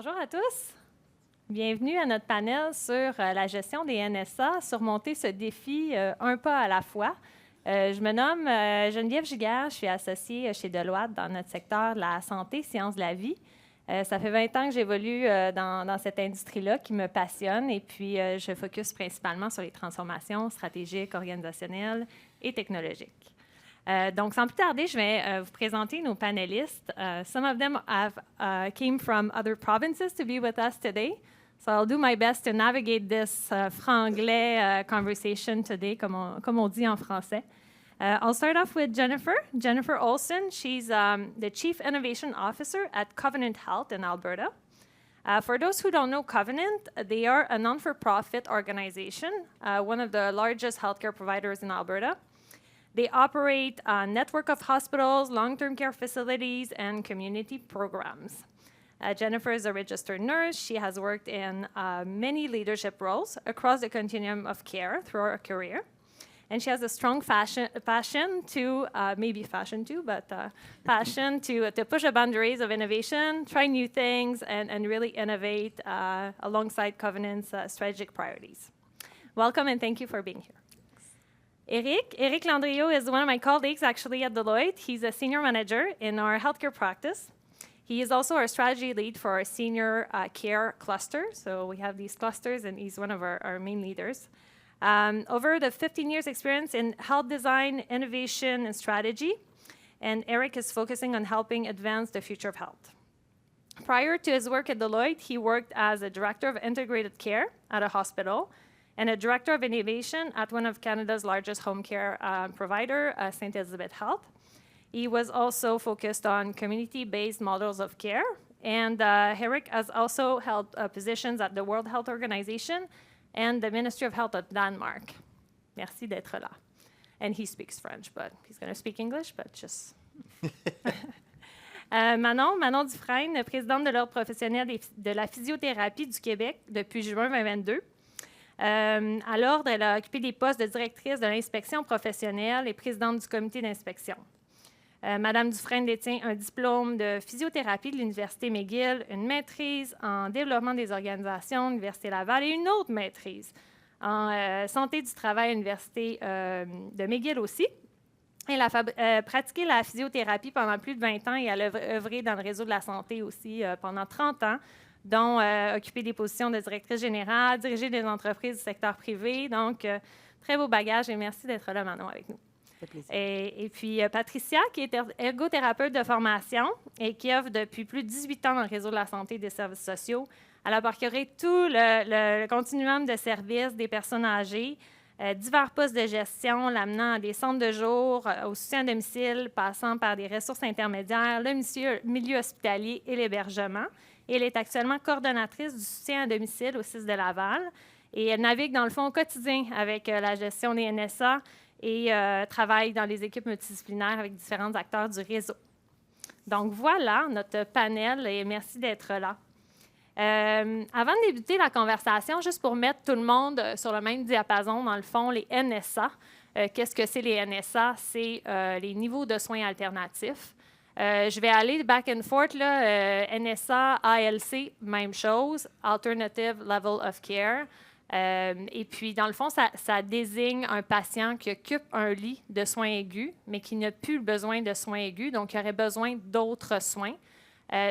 Bonjour à tous. Bienvenue à notre panel sur la gestion des NSA, surmonter ce défi un pas à la fois. Je me nomme Geneviève Giguère, je suis associée chez Deloitte dans notre secteur de la santé, sciences de la vie. Ça fait 20 ans que j'évolue dans cette industrie-là qui me passionne et puis je focus principalement sur les transformations stratégiques, organisationnelles et technologiques. Donc, sans plus tarder, je vais vous présenter nos panélistes. Some of them came from other provinces to be with us today. So I'll do my best to navigate this franglais conversation today, comme on dit en français. I'll start off with Jennifer. Jennifer Olson, she's the Chief Innovation Officer at Covenant Health in Alberta. For those who don't know Covenant, they are a non-for-profit organization, one of the largest healthcare providers in Alberta. They operate a network of hospitals, long-term care facilities, and community programs. Jennifer is a registered nurse. She has worked in many leadership roles across the continuum of care through her career. And she has a strong passion to, maybe fashion too, but passion to push the boundaries of innovation, try new things, and really innovate alongside Covenant's strategic priorities. Welcome and thank you for being here. Eric Landriot is one of my colleagues actually at Deloitte. He's a senior manager in our healthcare practice. He is also our strategy lead for our senior care cluster. So we have these clusters, and he's one of our main leaders. Over the 15 years experience in health design, innovation, and strategy, and Eric is focusing on helping advance the future of health. Prior to his work at Deloitte, he worked as a director of integrated care at a hospital, and a director of innovation at one of Canada's largest home care provider, St. Elizabeth Health. He was also focused on community-based models of care, and Eric has also held positions at the World Health Organization and the Ministry of Health of Denmark. Merci d'être là. And he speaks French, but he's going to speak English, but just... Manon Dufresne, présidente de l'Ordre professionnel de la physiothérapie du Québec depuis juin 2022. À l'Ordre, elle a occupé des postes de directrice de l'inspection professionnelle et présidente du comité d'inspection. Madame Dufresne détient un diplôme de physiothérapie de l'Université McGill, une maîtrise en développement des organisations de l'Université Laval et une autre maîtrise en santé du travail à l'Université de McGill aussi. Elle a pratiqué la physiothérapie pendant plus de 20 ans et elle a œuvré dans le réseau de la santé aussi pendant 30 ans, dont occuper des positions de directrice générale, diriger des entreprises du secteur privé. Donc, très beau bagage et merci d'être là, Manon, avec nous. Ça fait plaisir. Et puis, Patricia, qui est ergothérapeute de formation et qui œuvre depuis plus de 18 ans dans le réseau de la santé et des services sociaux. Elle a parcouru tout le continuum de services des personnes âgées, divers postes de gestion, l'amenant à des centres de jour, au soutien à domicile, passant par des ressources intermédiaires, le milieu hospitalier et l'hébergement. Et elle est actuellement coordonnatrice du soutien à domicile au CIS de Laval. Et elle navigue dans le fond au quotidien avec la gestion des NSA et travaille dans les équipes multidisciplinaires avec différents acteurs du réseau. Donc voilà notre panel et merci d'être là. Avant de débuter la conversation, juste pour mettre tout le monde sur le même diapason, dans le fond, les NSA. Qu'est-ce que c'est les NSA? C'est les niveaux de soins alternatifs. Je vais aller back and forth, là, NSA, ALC, même chose, Alternative Level of Care. Et puis, dans le fond, ça désigne un patient qui occupe un lit de soins aigus, mais qui n'a plus besoin de soins aigus, donc qui aurait besoin d'autres soins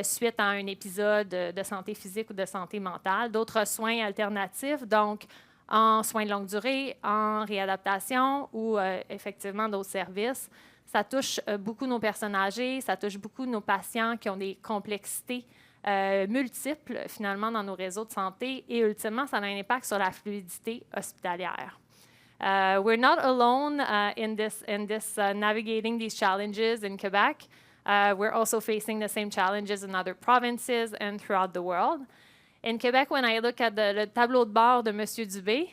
suite à un épisode de santé physique ou de santé mentale, d'autres soins alternatifs, donc en soins de longue durée, en réadaptation ou effectivement d'autres services. Ça touche beaucoup nos personnes âgées, ça touche beaucoup nos patients qui ont des complexités multiples, finalement, dans nos réseaux de santé. Et ultimement, ça a un impact sur la fluidité hospitalière. We're not alone in this navigating these challenges in Quebec. We're also facing the same challenges in other provinces and throughout the world. In Quebec, when I look at le tableau de bord de M. Dubé,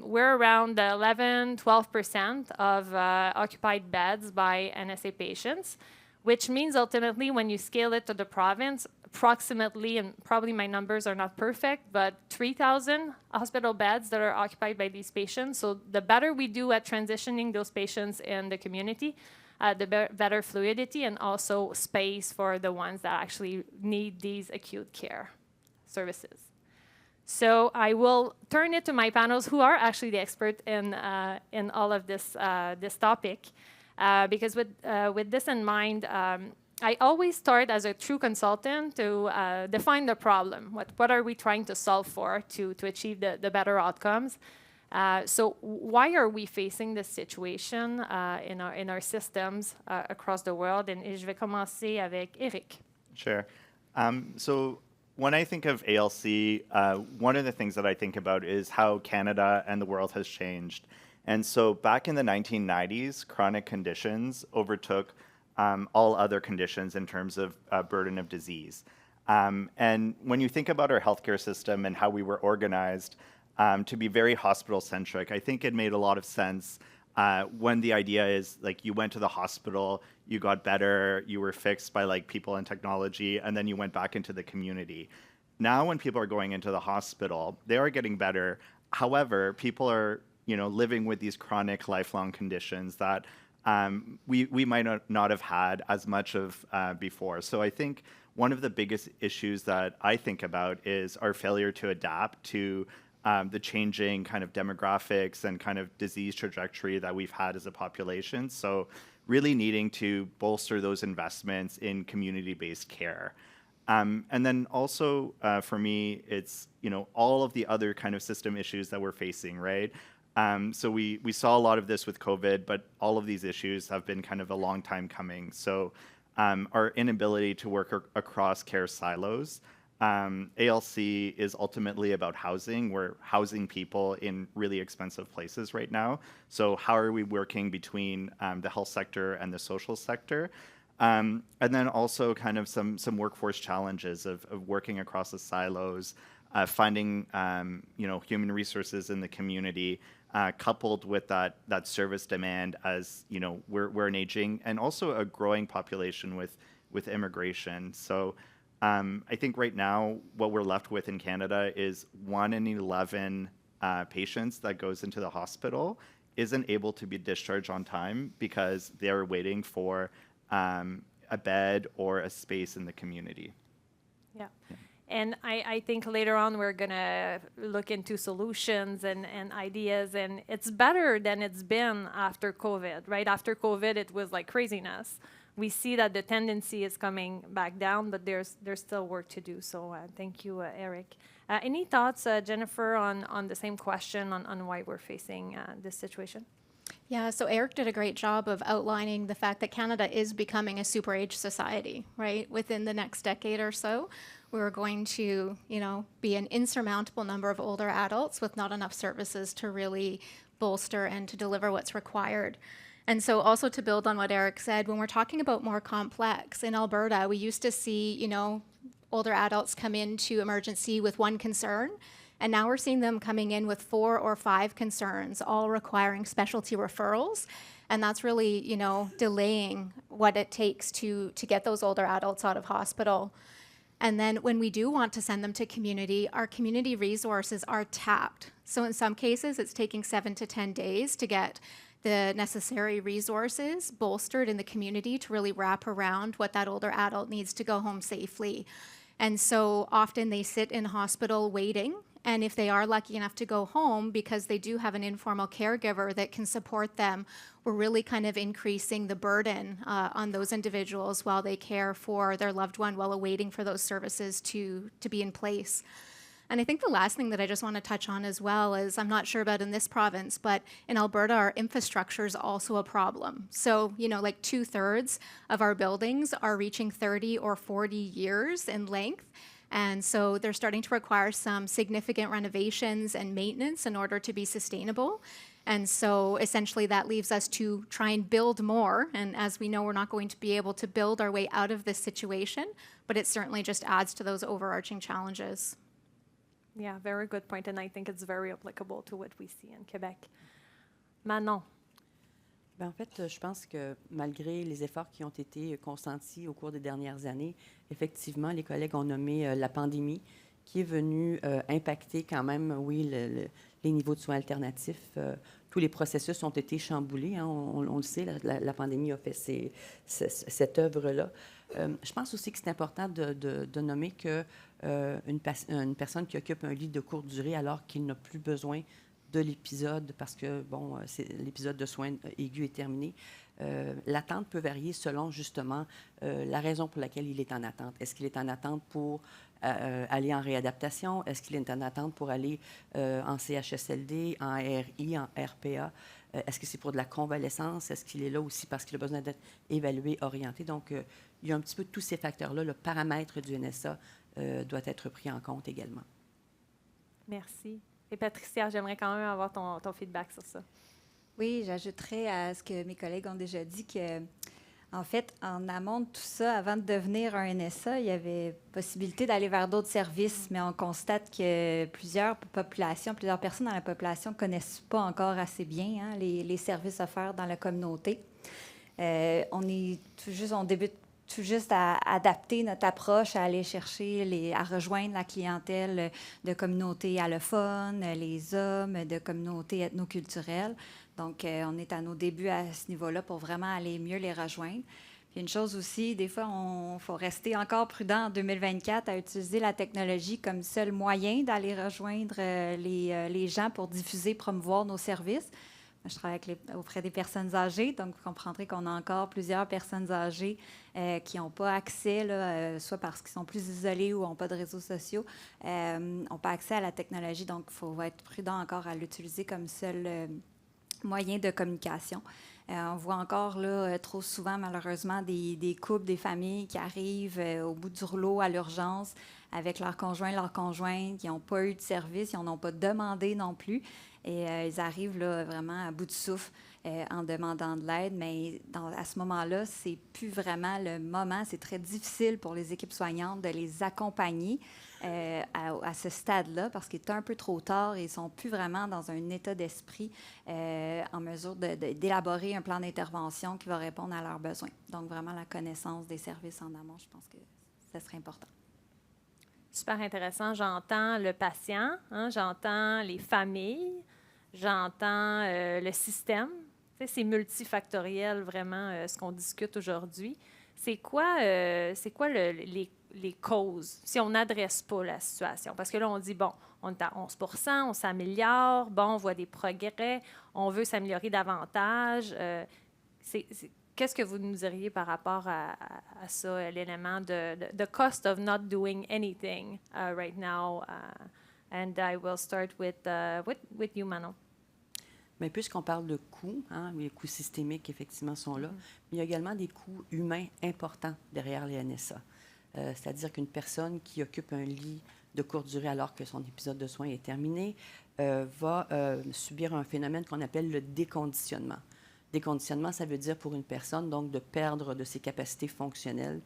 we're around 11-12% of occupied beds by NSA patients, which means ultimately when you scale it to the province, approximately, and probably my numbers are not perfect, but 3,000 hospital beds that are occupied by these patients. So the better we do at transitioning those patients in the community, the better fluidity and also space for the ones that actually need these acute care. services. So I will turn it to my panels, who are actually the expert in all of this this topic, because with this in mind, I always start as a true consultant to define the problem. What are we trying to solve for to achieve the better outcomes? So why are we facing this situation in our systems across the world? And je vais commencer avec Eric. Sure. So when I think of ALC, one of the things that I think about is how Canada and the world has changed. And so back in the 1990s, chronic conditions overtook all other conditions in terms of burden of disease. And when you think about our healthcare system and how we were organized to be very hospital-centric, I think it made a lot of sense when the idea is like you went to the hospital, you got better, you were fixed by like people and technology, and then you went back into the community. Now when people are going into the hospital, they are getting better. However, people are living with these chronic lifelong conditions that we might not have had as much of before. So I think one of the biggest issues that I think about is our failure to adapt to the changing kind of demographics and kind of disease trajectory that we've had as a population. So really needing to bolster those investments in community-based care. And then also for me, it's all of the other kind of system issues that we're facing, right? So we saw a lot of this with COVID, but all of these issues have been kind of a long time coming. So our inability to work across care silos. ALC is ultimately about housing. We're housing people in really expensive places right now. So how are we working between the health sector and the social sector? And then also kind of some workforce challenges of working across the silos, finding human resources in the community, coupled with that service demand as we're an aging and also a growing population with immigration. So I think right now what we're left with in Canada is 1 in 11 patients that goes into the hospital isn't able to be discharged on time because they're waiting for a bed or a space in the community. Yeah. And I think later on we're going to look into solutions and ideas, and it's better than it's been after COVID, right? After COVID, it was like craziness. We see that the tendency is coming back down, but there's still work to do. So thank you, Eric. Any thoughts, Jennifer, on the same question on why we're facing this situation? Yeah, so Eric did a great job of outlining the fact that Canada is becoming a super age society, right? Within the next decade or so, we're going to, be an insurmountable number of older adults with not enough services to really bolster and to deliver what's required. And so also to build on what Eric said, when we're talking about more complex, in Alberta, we used to see, older adults come into emergency with one concern, and now we're seeing them coming in with 4 or 5 concerns, all requiring specialty referrals. And that's really, delaying what it takes to get those older adults out of hospital. And then when we do want to send them to community, our community resources are tapped. So in some cases, it's taking 7 to 10 days to get the necessary resources bolstered in the community to really wrap around what that older adult needs to go home safely. And so often they sit in hospital waiting. And if they are lucky enough to go home, because they do have an informal caregiver that can support them, we're really kind of increasing the burden on those individuals while they care for their loved one while awaiting for those services to be in place. And I think the last thing that I just want to touch on as well is, I'm not sure about in this province, but in Alberta, our infrastructure is also a problem. So, like 2/3 of our buildings are reaching 30 or 40 years in length. And so they're starting to require some significant renovations and maintenance in order to be sustainable. And so essentially that leaves us to try and build more. And as we know, we're not going to be able to build our way out of this situation, but it certainly just adds to those overarching challenges. Yeah, very good point, and I think it's very applicable to what we see in Quebec. Manon. En fait, je pense que malgré les efforts qui ont été consentis au cours des dernières années, effectivement, les collègues ont nommé la pandémie qui est venue impacter quand même, oui, les niveaux de soins alternatifs. Tous les processus ont été chamboulés, hein, on le sait, la pandémie a fait cette œuvre-là. Je pense aussi que c'est important de nommer que une personne qui occupe un lit de courte durée alors qu'il n'a plus besoin de l'épisode parce que, bon, l'épisode de soins aigus est terminé. L'attente peut varier selon, justement, la raison pour laquelle il est en attente. Est-ce qu'il est en attente pour aller en réadaptation? Est-ce qu'il est en attente pour aller en CHSLD, en RI, en RPA? Est-ce que c'est pour de la convalescence? Est-ce qu'il est là aussi parce qu'il a besoin d'être évalué, orienté? Donc, il y a un petit peu tous ces facteurs-là. Le paramètre du NSA doit être pris en compte également. Merci. Et Patricia, j'aimerais quand même avoir ton feedback sur ça. Oui, j'ajouterais à ce que mes collègues ont déjà dit que, en fait, en amont de tout ça, avant de devenir un NSA, il y avait possibilité d'aller vers d'autres services, mais on constate que plusieurs personnes dans la population ne connaissent pas encore assez bien les services offerts dans la communauté. On débute tout juste à adapter notre approche, à aller chercher, à rejoindre la clientèle de communautés allophones, les hommes de communautés ethnoculturelles. Donc, on est à nos débuts à ce niveau-là pour vraiment aller mieux les rejoindre. Puis une chose aussi, des fois, il faut rester encore prudent en 2024 à utiliser la technologie comme seul moyen d'aller rejoindre les gens pour diffuser, promouvoir nos services. Moi, je travaille auprès des personnes âgées, donc vous comprendrez qu'on a encore plusieurs personnes âgées qui n'ont pas accès, soit parce qu'ils sont plus isolés ou n'ont pas de réseaux sociaux, n'ont pas accès à la technologie. Donc, il faut être prudent encore à l'utiliser comme seul moyen de communication. On voit encore trop souvent, malheureusement, des couples, des familles qui arrivent au bout du rouleau à l'urgence avec leur conjointe, qui n'ont pas eu de service, ils n'en ont pas demandé non plus. Et ils arrivent vraiment à bout de souffle en demandant de l'aide. Mais à ce moment-là, c'est plus vraiment le moment. C'est très difficile pour les équipes soignantes de les accompagner à ce stade-là parce qu'il est un peu trop tard et ils ne sont plus vraiment dans un état d'esprit en mesure d'élaborer un plan d'intervention qui va répondre à leurs besoins. Donc, vraiment, la connaissance des services en amont, je pense que ça serait important. Super intéressant. J'entends le patient, j'entends les familles, j'entends le système. Tu sais, c'est multifactoriel, vraiment, ce qu'on discute aujourd'hui. C'est quoi les causes si on n'adresse pas la situation? Parce que là, on dit, bon, on est à 11 %, on s'améliore, bon, on voit des progrès, on veut s'améliorer davantage. Qu'est-ce que vous nous diriez par rapport à ça, l'élément de the cost of not doing anything right now? And I will start with you, Manon. Mais puisqu'on parle de coûts, les coûts systémiques, effectivement, sont là, mais il y a également des coûts humains importants derrière les NSA. C'est-à-dire qu'une personne qui occupe un lit de courte durée alors que son épisode de soins est terminé va subir un phénomène qu'on appelle le déconditionnement. Déconditionnement, ça veut dire pour une personne, donc, de perdre de ses capacités fonctionnelles.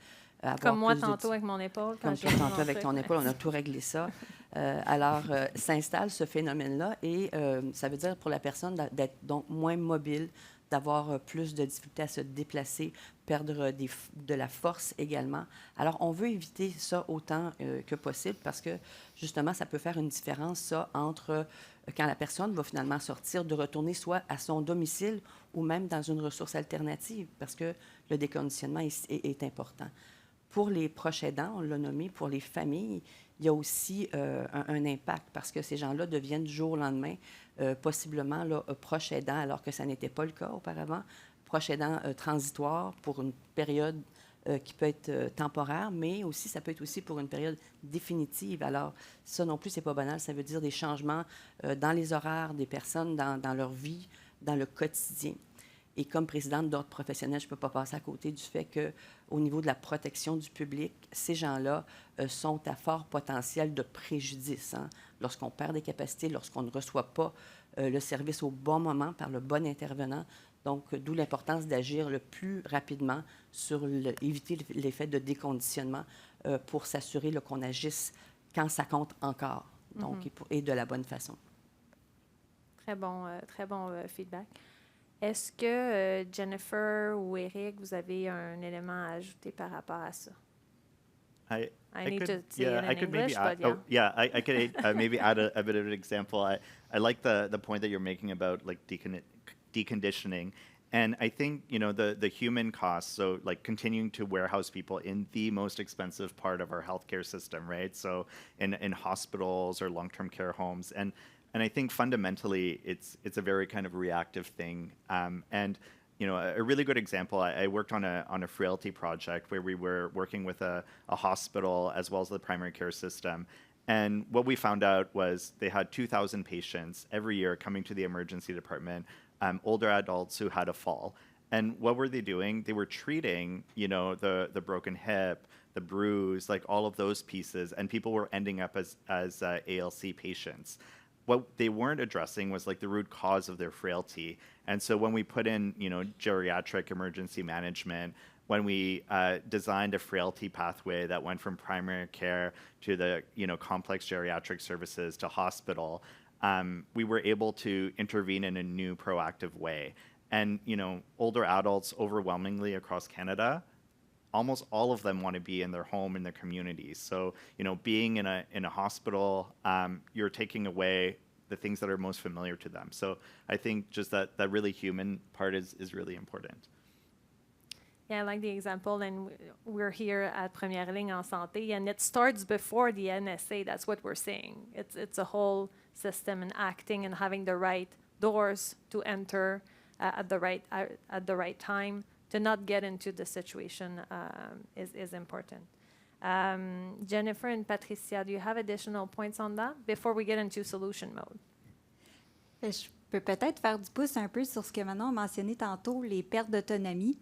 Comme moi tantôt avec mon épaule. Comme toi tantôt avec ton épaule, on a tout réglé ça. Alors, s'installe ce phénomène-là et ça veut dire pour la personne d'être donc moins mobile, d'avoir plus de difficultés à se déplacer, perdre de la force également. Alors, on veut éviter ça autant que possible parce que, justement, ça peut faire une différence, ça, entre quand la personne va finalement sortir, de retourner soit à son domicile ou même dans une ressource alternative parce que le déconditionnement est important. Pour les proches aidants, on l'a nommé, pour les familles, il y a aussi un impact parce que ces gens-là deviennent du jour au lendemain possiblement proches aidants alors que ça n'était pas le cas auparavant. Proches aidants transitoires pour une période qui peut être temporaire, mais aussi ça peut être aussi pour une période définitive. Alors, ça non plus, c'est pas banal. Ça veut dire des changements dans les horaires des personnes, dans leur vie, dans le quotidien. Et comme présidente d'ordre professionnel, je ne peux pas passer à côté du fait qu'au niveau de la protection du public, ces gens-là sont à fort potentiel de préjudice. Lorsqu'on perd des capacités, lorsqu'on ne reçoit pas le service au bon moment par le bon intervenant. Donc, d'où l'importance d'agir le plus rapidement sur éviter l'effet de déconditionnement pour s'assurer qu'on agisse quand ça compte encore, donc, et de la bonne façon. Très bon feedback. Est-ce que Jennifer ou Eric, vous avez un élément à ajouter par rapport à ça? I need could, to say it in I could English, maybe add, but yeah. I could maybe add a bit of an example. I like the point that you're making about like deconditioning, And I think, the human costs, so like continuing to warehouse people in the most expensive part of our healthcare system, right? So in hospitals or long-term care homes. And I think fundamentally it's a very kind of reactive thing. And a really good example, I worked on a frailty project where we were working with a hospital as well as the primary care system. And what we found out was they had 2,000 patients every year coming to the emergency department, older adults who had a fall. And what were they doing? They were treating, the broken hip, the bruise, like all of those pieces, and people were ending up as ALC patients. What they weren't addressing was like the root cause of their frailty. And so when we put in, geriatric emergency management, when we designed a frailty pathway that went from primary care to the, complex geriatric services to hospital, we were able to intervene in a new proactive way. And, older adults overwhelmingly across Canada, almost all of them want to be in their home, in their communities. So, being in a hospital, you're taking away the things that are most familiar to them. So I think just that really human part is really important. Yeah, I like the example, and we're here at Première Ligne en Santé, and it starts before the NSA. That's what we're saying. It's a whole system and acting and having the right doors to enter at the right time to not get into the situation is important. Jennifer and Patricia, do you have additional points on that before we get into solution mode? Je peux peut-être faire du pouce un peu sur ce que Manon a mentionné tantôt, les pertes d'autonomie.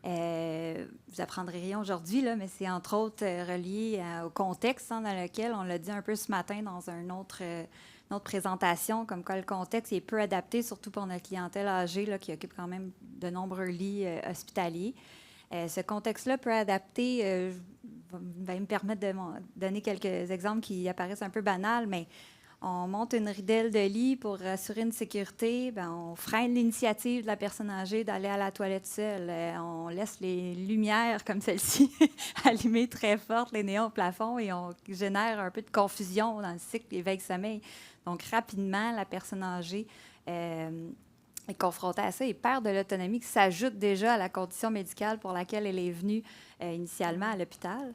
Vous apprendrez rien aujourd'hui, là, mais c'est entre autres relié au contexte dans lequel, on l'a dit un peu ce matin dans une autre présentation, comme quoi le contexte est peu adapté, surtout pour notre clientèle âgée là, qui occupe quand même de nombreux lits hospitaliers. Ce contexte-là peut adapter, va me permettre de donner quelques exemples qui apparaissent un peu banals, mais on monte une ridelle de lit pour assurer une sécurité, on freine l'initiative de la personne âgée d'aller à la toilette seule. On laisse les lumières comme celle-ci allumées très fortes, les néons au plafond, et on génère un peu de confusion dans le cycle éveil-sommeil. Donc, rapidement, la personne âgée est confrontée à ça et perd de l'autonomie qui s'ajoute déjà à la condition médicale pour laquelle elle est venue initialement à l'hôpital.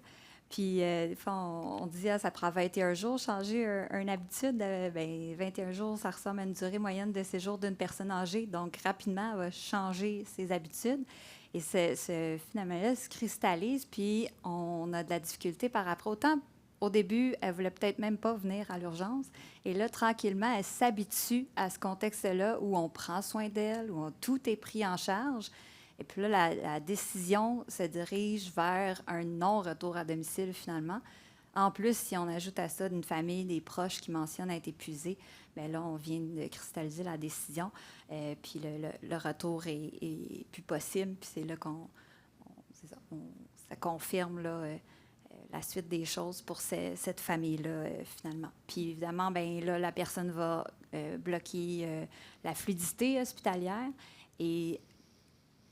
Puis, des fois, on dit ça prend 21 jours changer une habitude. 21 jours, ça ressemble à une durée moyenne de séjour d'une personne âgée. Donc, rapidement, elle va changer ses habitudes. Et ce phénomène-là se cristallise, puis on a de la difficulté par rapport au temps. Au début, elle ne voulait peut-être même pas venir à l'urgence. Et là, tranquillement, elle s'habitue à ce contexte-là où on prend soin d'elle, où tout est pris en charge. Et puis là, la décision se dirige vers un non-retour à domicile, finalement. En plus, si on ajoute à ça une famille, des proches qui mentionnent être épuisés, bien là, on vient de cristalliser la décision. Puis le retour est plus possible. Puis c'est là ça confirme là, la suite des choses pour cette famille-là, finalement. Puis évidemment, bien là, la personne va bloquer la fluidité hospitalière et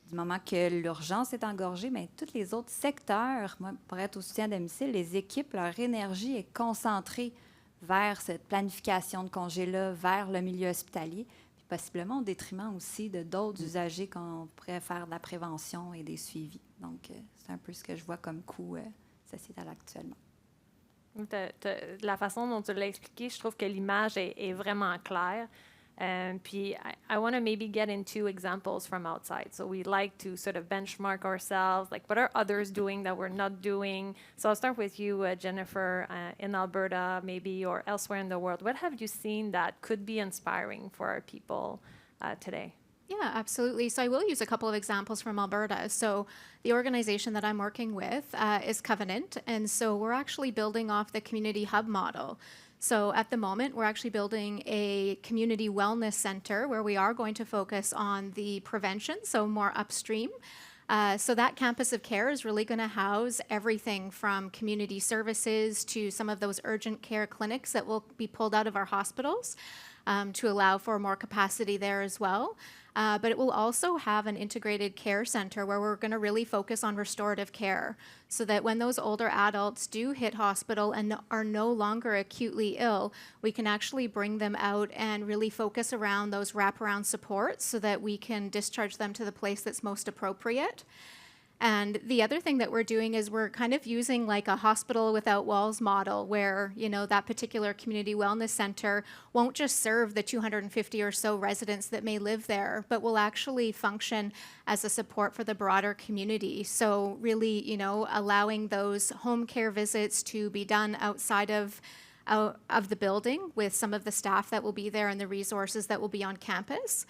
du moment que l'urgence est engorgée, bien, tous les autres secteurs, pour être au soutien à domicile, les équipes, leur énergie est concentrée vers cette planification de congés-là, vers le milieu hospitalier, puis possiblement au détriment aussi de d'autres usagers qu'on pourrait faire de la prévention et des suivis. Donc, c'est un peu ce que je vois comme coût sociétal actuellement. La façon dont tu l'as expliqué, je trouve que l'image est vraiment claire. Puis I want to maybe get into examples from outside. So we like to sort of benchmark ourselves, like what are others doing that we're not doing? So I'll start with you, Jennifer, in Alberta maybe or elsewhere in the world. What have you seen that could be inspiring for our people today? Yeah, absolutely. So I will use a couple of examples from Alberta. So the organization that I'm working with is Covenant, and so we're actually building off the community hub model. So at the moment, we're actually building a community wellness center where we are going to focus on the prevention, so more upstream. So that campus of care is really going to house everything from community services to some of those urgent care clinics that will be pulled out of our hospitals to allow for more capacity there as well. But it will also have an integrated care center where we're going to really focus on restorative care so that when those older adults do hit hospital and are no longer acutely ill, we can actually bring them out and really focus around those wraparound supports so that we can discharge them to the place that's most appropriate. And the other thing that we're doing is we're kind of using like a hospital without walls model where, you know, that particular community wellness center won't just serve the 250 or so residents that may live there, but will actually function as a support for the broader community. So really, you know, allowing those home care visits to be done outside of the building with some of the staff that will be there and the resources that will be on campus.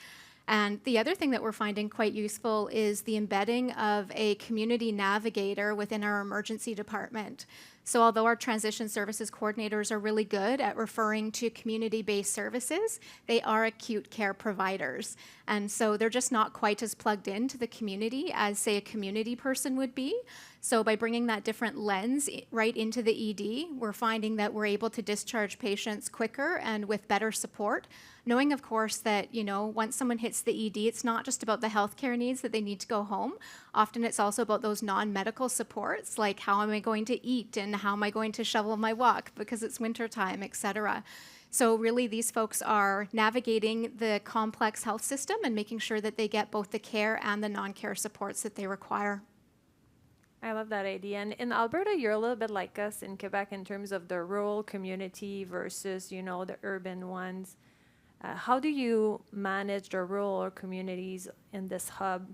And the other thing that we're finding quite useful is the embedding of a community navigator within our emergency department. So although our transition services coordinators are really good at referring to community-based services, they are acute care providers. And so they're just not quite as plugged into the community as, say, a community person would be. So by bringing that different lens right into the ED, we're finding that we're able to discharge patients quicker and with better support, knowing, of course, that, you know, once someone hits the ED, it's not just about the healthcare needs that they need to go home. Often it's also about those non-medical supports, like how am I going to eat and how am I going to shovel my walk because it's wintertime, et cetera. So really, these folks are navigating the complex health system and making sure that they get both the care and the non-care supports that they require. I love that idea. And in Alberta, you're a little bit like us in Quebec in terms of the rural community versus, you know, the urban ones. How do you manage the rural communities in this hub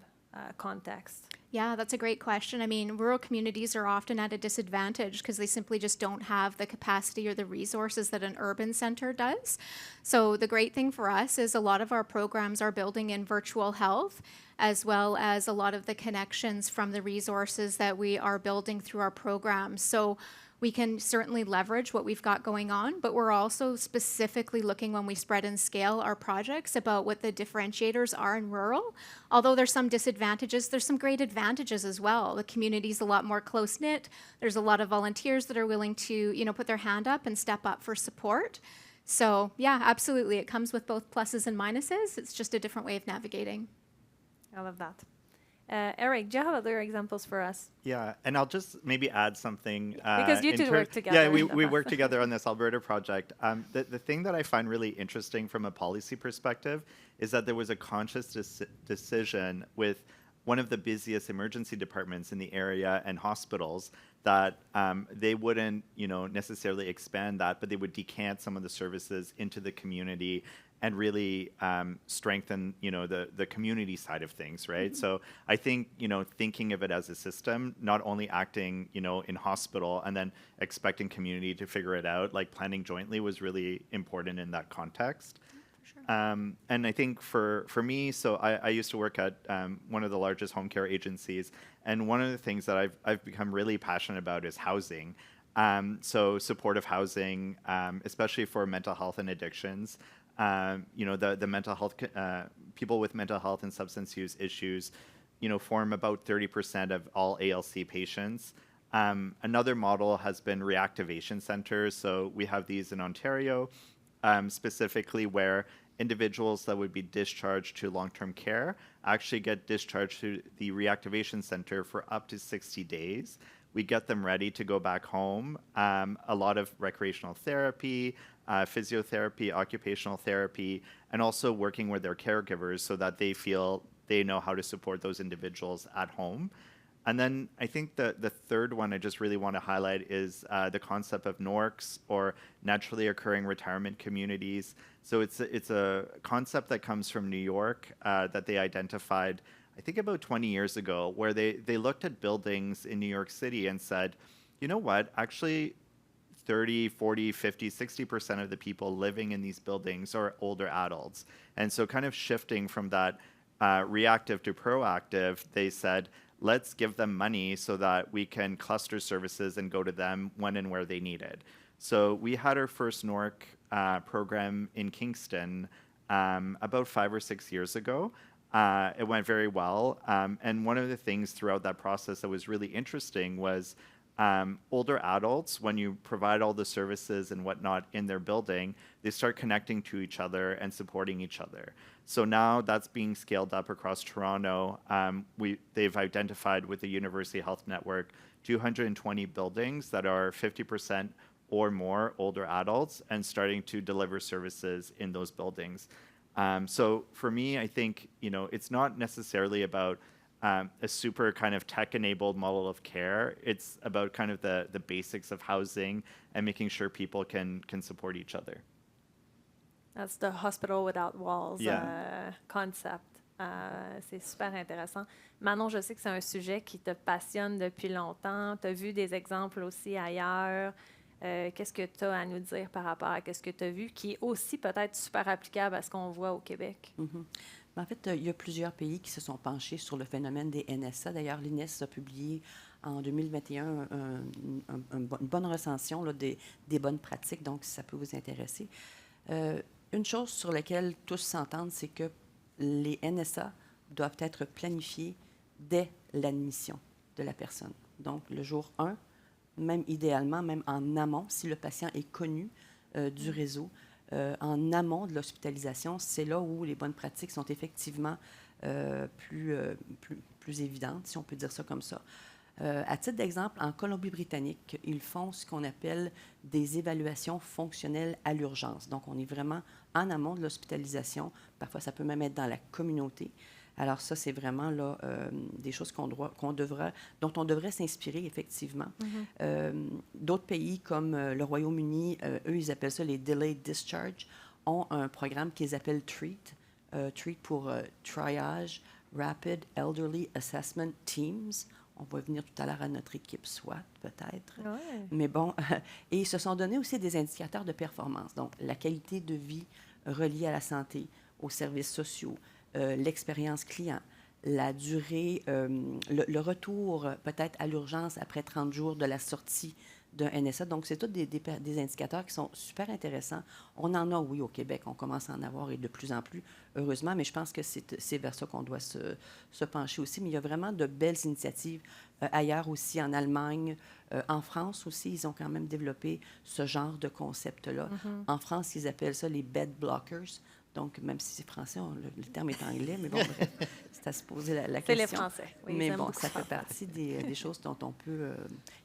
context? Yeah, that's a great question. I mean, rural communities are often at a disadvantage because they simply just don't have the capacity or the resources that an urban center does. So the great thing for us is a lot of our programs are building in virtual health, as well as a lot of the connections from the resources that we are building through our programs. So we can certainly leverage what we've got going on, but we're also specifically looking when we spread and scale our projects about what the differentiators are in rural. Although there's some disadvantages, there's some great advantages as well. The community's a lot more close-knit. There's a lot of volunteers that are willing to, you know, put their hand up and step up for support. So yeah, absolutely. It comes with both pluses and minuses. It's just a different way of navigating. I love that. Eric, do you have other examples for us? Yeah, and I'll just maybe add something. Because you two work together. Yeah, we work together on this Alberta project. The thing that I find really interesting from a policy perspective is that there was a conscious decision with one of the busiest emergency departments in the area and hospitals that they wouldn't, you know, necessarily expand that, but they would decant some of the services into the community and really strengthen, you know, the community side of things, right? Mm-hmm. So I think, you know, thinking of it as a system, not only acting, you know, in hospital and then expecting community to figure it out, like planning jointly was really important in that context. Sure. And I think for me, so I used to work at one of the largest home care agencies, and one of the things that I've become really passionate about is housing. So supportive housing, especially for mental health and addictions. You know, the mental health, people with mental health and substance use issues, you know, form about 30% of all ALC patients. Another model has been reactivation centers. So we have these in Ontario, specifically where individuals that would be discharged to long-term care actually get discharged to the reactivation center for up to 60 days. We get them ready to go back home. A lot of recreational therapy, physiotherapy, occupational therapy, and also working with their caregivers so that they feel they know how to support those individuals at home. And then I think the third one I just really want to highlight is the concept of NORCs, or naturally occurring retirement communities. So it's a concept that comes from New York that they identified, I think about 20 years ago, where they looked at buildings in New York City and said, you know what, actually 30, 40, 50, 60% of the people living in these buildings are older adults. And so kind of shifting from that reactive to proactive, they said, let's give them money so that we can cluster services and go to them when and where they need it. So we had our first NORC program in Kingston about 5 or 6 years ago. It went very well. And one of the things throughout that process that was really interesting was older adults, when you provide all the services and whatnot in their building, they start connecting to each other and supporting each other. So now that's being scaled up across Toronto. They've identified with the University Health Network 220 buildings that are 50% or more older adults and starting to deliver services in those buildings. So for me, I think, it's not necessarily about a super kind of tech-enabled model of care. It's about kind of the basics of housing and making sure people can support each other. That's the Hospital Without Walls Yeah. concept. C'est super intéressant. Manon, je sais que c'est un sujet qui te passionne depuis longtemps. Tu as vu des exemples aussi ailleurs. Qu'est-ce que tu as à nous dire par rapport à ce que tu as vu, qui est aussi peut-être super applicable à ce qu'on voit au Québec? En fait, il y a plusieurs pays qui se sont penchés sur le phénomène des NSA. D'ailleurs, l'INES a publié en 2021 une bonne recension là, des bonnes pratiques, donc si ça peut vous intéresser. Une chose sur laquelle tous s'entendent, c'est que les NSA doivent être planifiés dès l'admission de la personne. Donc, le jour 1, même idéalement, même en amont, si le patient est connu du réseau, en amont de l'hospitalisation, c'est là où les bonnes pratiques sont effectivement plus évidentes, si on peut dire ça comme ça. À titre d'exemple, en Colombie-Britannique, ils font ce qu'on appelle des évaluations fonctionnelles à l'urgence. Donc, on est vraiment en amont de l'hospitalisation. Parfois, ça peut même être dans la communauté. Alors ça, c'est vraiment là, des choses dont on devrait s'inspirer, effectivement. D'autres pays comme le Royaume-Uni, eux, ils appellent ça les Delayed Discharge, ont un programme qu'ils appellent TREAT, TREAT pour Triage Rapid Elderly Assessment Teams. On va venir tout à l'heure à notre équipe SWAT, peut-être. Ouais. Mais bon, et ils se sont donné aussi des indicateurs de performance. Donc, la qualité de vie reliée à la santé, aux services sociaux, l'expérience client, la durée, le retour peut-être à l'urgence après 30 jours de la sortie d'un NSA. Donc, c'est tous des indicateurs qui sont super intéressants. On en a, oui, au Québec. On commence à en avoir et de plus en plus, heureusement, mais je pense que c'est vers ça qu'on doit se pencher aussi. Mais il y a vraiment de belles initiatives ailleurs aussi, en Allemagne, en France aussi. Ils ont quand même développé ce genre de concept-là. En France, ils appellent ça les bed blockers. Donc, même si c'est français, le terme est anglais, mais bon, bref, c'est à se poser la question. C'est les Français. Oui, mais ils aiment bon, beaucoup ça fait partie des choses dont on peut...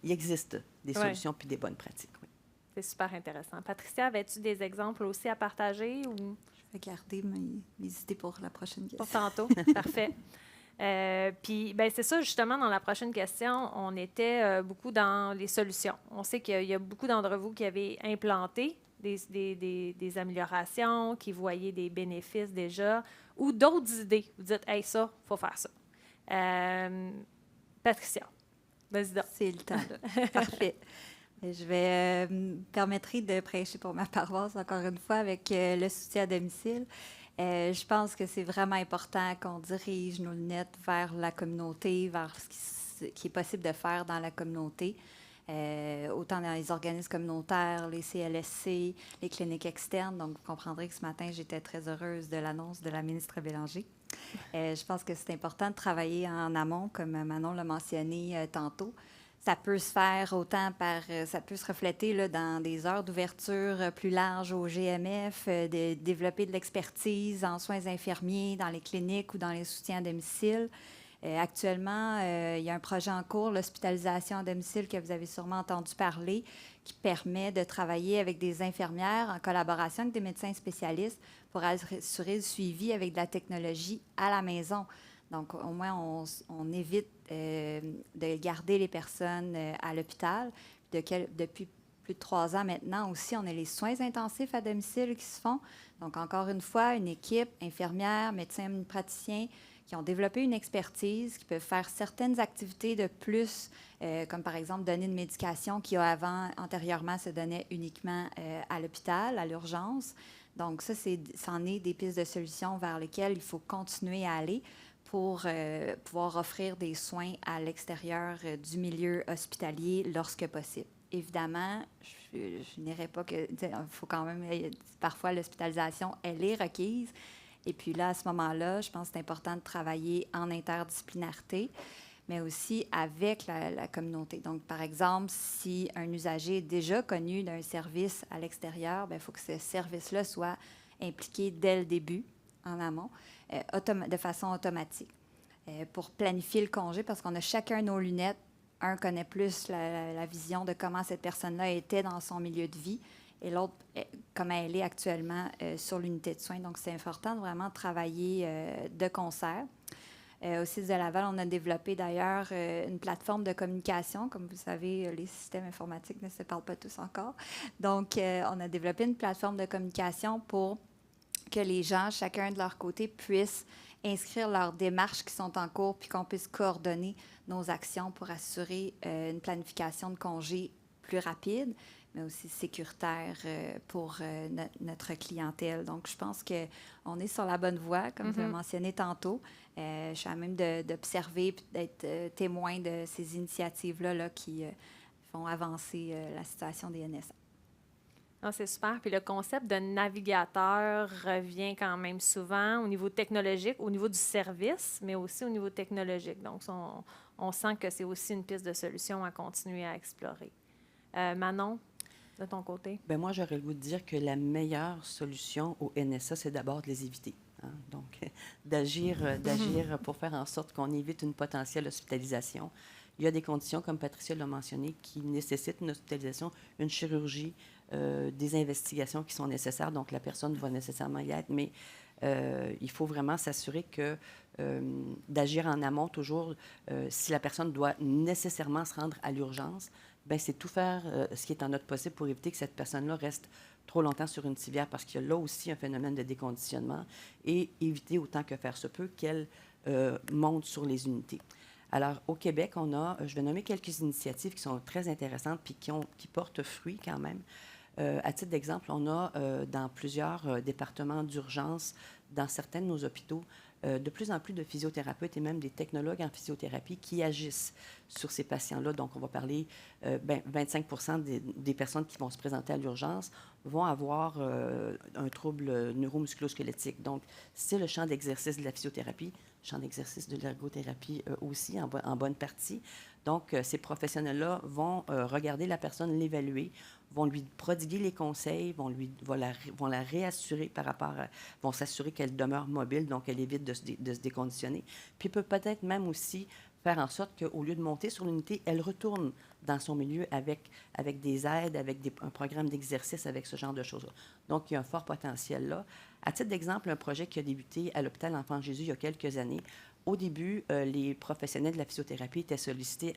il existe des Ouais. solutions puis des bonnes pratiques, oui. C'est super intéressant. Patricia, avais-tu des exemples aussi à partager ou Je vais garder mes idées pour la prochaine pour question. tantôt? Parfait. Puis, ben, c'est ça, justement, dans la prochaine question, on était beaucoup dans les solutions. On sait qu'il y a beaucoup d'entre vous qui avez implanté des améliorations, qui voyaient des bénéfices déjà, ou d'autres idées. Vous dites, hey, ça, il faut faire ça. Patricia, vas-y donc. C'est le temps. Parfait. Je vais me permettre de prêcher pour ma paroisse encore une fois avec le soutien à domicile. Je pense que c'est vraiment important qu'on dirige nos lunettes vers la communauté, vers ce qui est possible de faire dans la communauté. Autant dans les organismes communautaires, les CLSC, les cliniques externes. Donc, vous comprendrez que ce matin, j'étais très heureuse de l'annonce de la ministre Bélanger. Je pense que c'est important de travailler en amont, comme Manon l'a mentionné tantôt. Ça peut se faire autant ça peut se refléter là, dans des heures d'ouverture plus larges au GMF, de développer de l'expertise en soins infirmiers dans les cliniques ou dans les soutiens à domicile. Actuellement, il y a un projet en cours, l'hospitalisation à domicile, que vous avez sûrement entendu parler, qui permet de travailler avec des infirmières en collaboration avec des médecins spécialistes pour assurer le suivi avec de la technologie à la maison. Donc, au moins, on évite de garder les personnes à l'hôpital. Depuis plus de 3 ans maintenant aussi, on a les soins intensifs à domicile qui se font. Donc, encore une fois, une équipe infirmière, médecins praticiens qui ont développé une expertise, qui peuvent faire certaines activités de plus, comme par exemple donner une médication qui antérieurement se donnait uniquement à l'hôpital, à l'urgence. Donc ça, c'en est des pistes de solutions vers lesquelles il faut continuer à aller pour pouvoir offrir des soins à l'extérieur du milieu hospitalier lorsque possible. Évidemment, je n'irai pas que... Il faut quand même... Parfois, l'hospitalisation, elle est requise. Et puis là, à ce moment-là, je pense que c'est important de travailler en interdisciplinarité. mais aussi avec la communauté. Donc, par exemple, si un usager est déjà connu d'un service à l'extérieur, il faut que ce service-là soit impliqué dès le début, en amont, de façon automatique. Pour planifier le congé, parce qu'on a chacun nos lunettes. Un connaît plus la vision de comment cette personne-là était dans son milieu de vie et l'autre, comment elle est actuellement sur l'unité de soins. Donc, c'est important de vraiment travailler de concert. Au CIS de Laval, on a développé d'ailleurs une plateforme de communication. Comme vous savez, les systèmes informatiques ne se parlent pas tous encore. Donc, on a développé une plateforme de communication pour que les gens, chacun de leur côté, puissent inscrire leurs démarches qui sont en cours, puis qu'on puisse coordonner nos actions pour assurer une planification de congés plus rapide, mais aussi sécuritaire pour notre clientèle. Donc, je pense qu'on est sur la bonne voie, comme vous l'avez mentionné tantôt. Je suis à même d'observer et d'être témoin de ces initiatives-là là, qui font avancer la situation des NSA. Ah, c'est super. Puis le concept de navigateur revient quand même souvent au niveau technologique, au niveau du service, mais aussi au niveau technologique. Donc, on sent que c'est aussi une piste de solution à continuer à explorer. Manon, de ton côté? Bien, moi, j'aurais le goût de dire que la meilleure solution au NSA, c'est d'abord de les éviter. Hein? Donc, d'agir pour faire en sorte qu'on évite une potentielle hospitalisation. Il y a des conditions, comme Patricia l'a mentionné, qui nécessitent une hospitalisation, une chirurgie, des investigations qui sont nécessaires. Donc, la personne va nécessairement y être, mais il faut vraiment s'assurer que d'agir en amont toujours, si la personne doit nécessairement se rendre à l'urgence, bien, c'est tout faire ce qui est en notre possible pour éviter que cette personne-là reste trop longtemps sur une civière, parce qu'il y a là aussi un phénomène de déconditionnement, et éviter autant que faire se peut qu'elle monte sur les unités. Alors, au Québec, on a, je vais nommer quelques initiatives qui sont très intéressantes puis qui portent fruit quand même. À titre d'exemple, on a dans plusieurs départements d'urgence, dans certains de nos hôpitaux, de plus en plus de physiothérapeutes et même des technologues en physiothérapie qui agissent sur ces patients-là. Donc, on va parler, 25 des personnes qui vont se présenter à l'urgence vont avoir un trouble neuromusculo-squelettique. Donc, c'est le champ d'exercice de la physiothérapie, champ d'exercice de l'ergothérapie aussi en bonne partie. Donc, ces professionnels-là vont regarder la personne, l'évaluer, vont lui prodiguer les conseils, vont la réassurer par rapport vont s'assurer qu'elle demeure mobile, donc elle évite de se déconditionner. Puis peut-être même aussi faire en sorte qu'au lieu de monter sur l'unité, elle retourne dans son milieu avec des aides, avec un programme d'exercice, avec ce genre de choses-là. Donc, il y a un fort potentiel là. À titre d'exemple, un projet qui a débuté à l'hôpital Enfant Jésus il y a quelques années. Au début, les professionnels de la physiothérapie étaient sollicités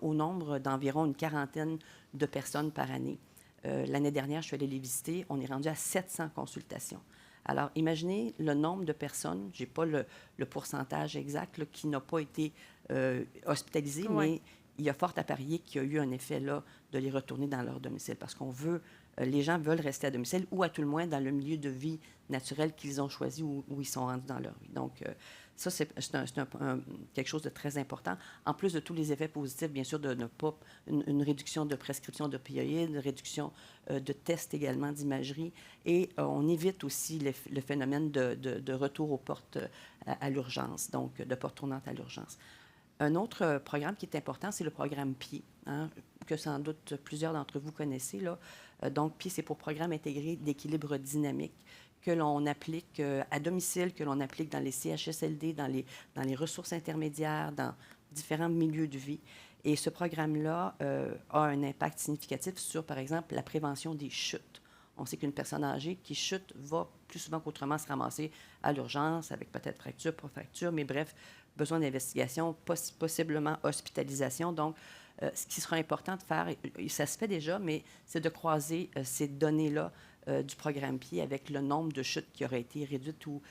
au nombre d'environ une quarantaine de personnes par année. L'année dernière, je suis allée les visiter. On est rendu à 700 consultations. Alors, imaginez le nombre de personnes, je n'ai pas le pourcentage exact, là, qui n'a pas été hospitalisé, mais il y a fort à parier qu'il y a eu un effet là de les retourner dans leur domicile, parce qu'on veut, les gens veulent rester à domicile ou à tout le moins dans le milieu de vie naturel qu'ils ont choisi où ils sont rendus dans leur vie. Donc, ça, c'est quelque chose de très important. En plus de tous les effets positifs, bien sûr, de ne pas une réduction de prescription d'opioïdes, une réduction de tests également d'imagerie, et on évite aussi le phénomène de retour aux portes à l'urgence, donc de portes tournantes à l'urgence. Un autre programme qui est important, c'est le programme PIE, hein, que sans doute plusieurs d'entre vous connaissez, là. Donc, PIE, c'est pour Programme intégré d'équilibre dynamique, que l'on applique à domicile, que l'on applique dans les CHSLD, dans les ressources intermédiaires, dans différents milieux de vie. Et ce programme-là a un impact significatif sur, par exemple, la prévention des chutes. On sait qu'une personne âgée qui chute va plus souvent qu'autrement se ramasser à l'urgence, avec peut-être fracture, pas fracture, mais bref, besoin d'investigation, possiblement hospitalisation. Donc, ce qui sera important de faire, et ça se fait déjà, mais c'est de croiser ces données-là du programme PIE avec le nombre de chutes qui auraient été réduites ou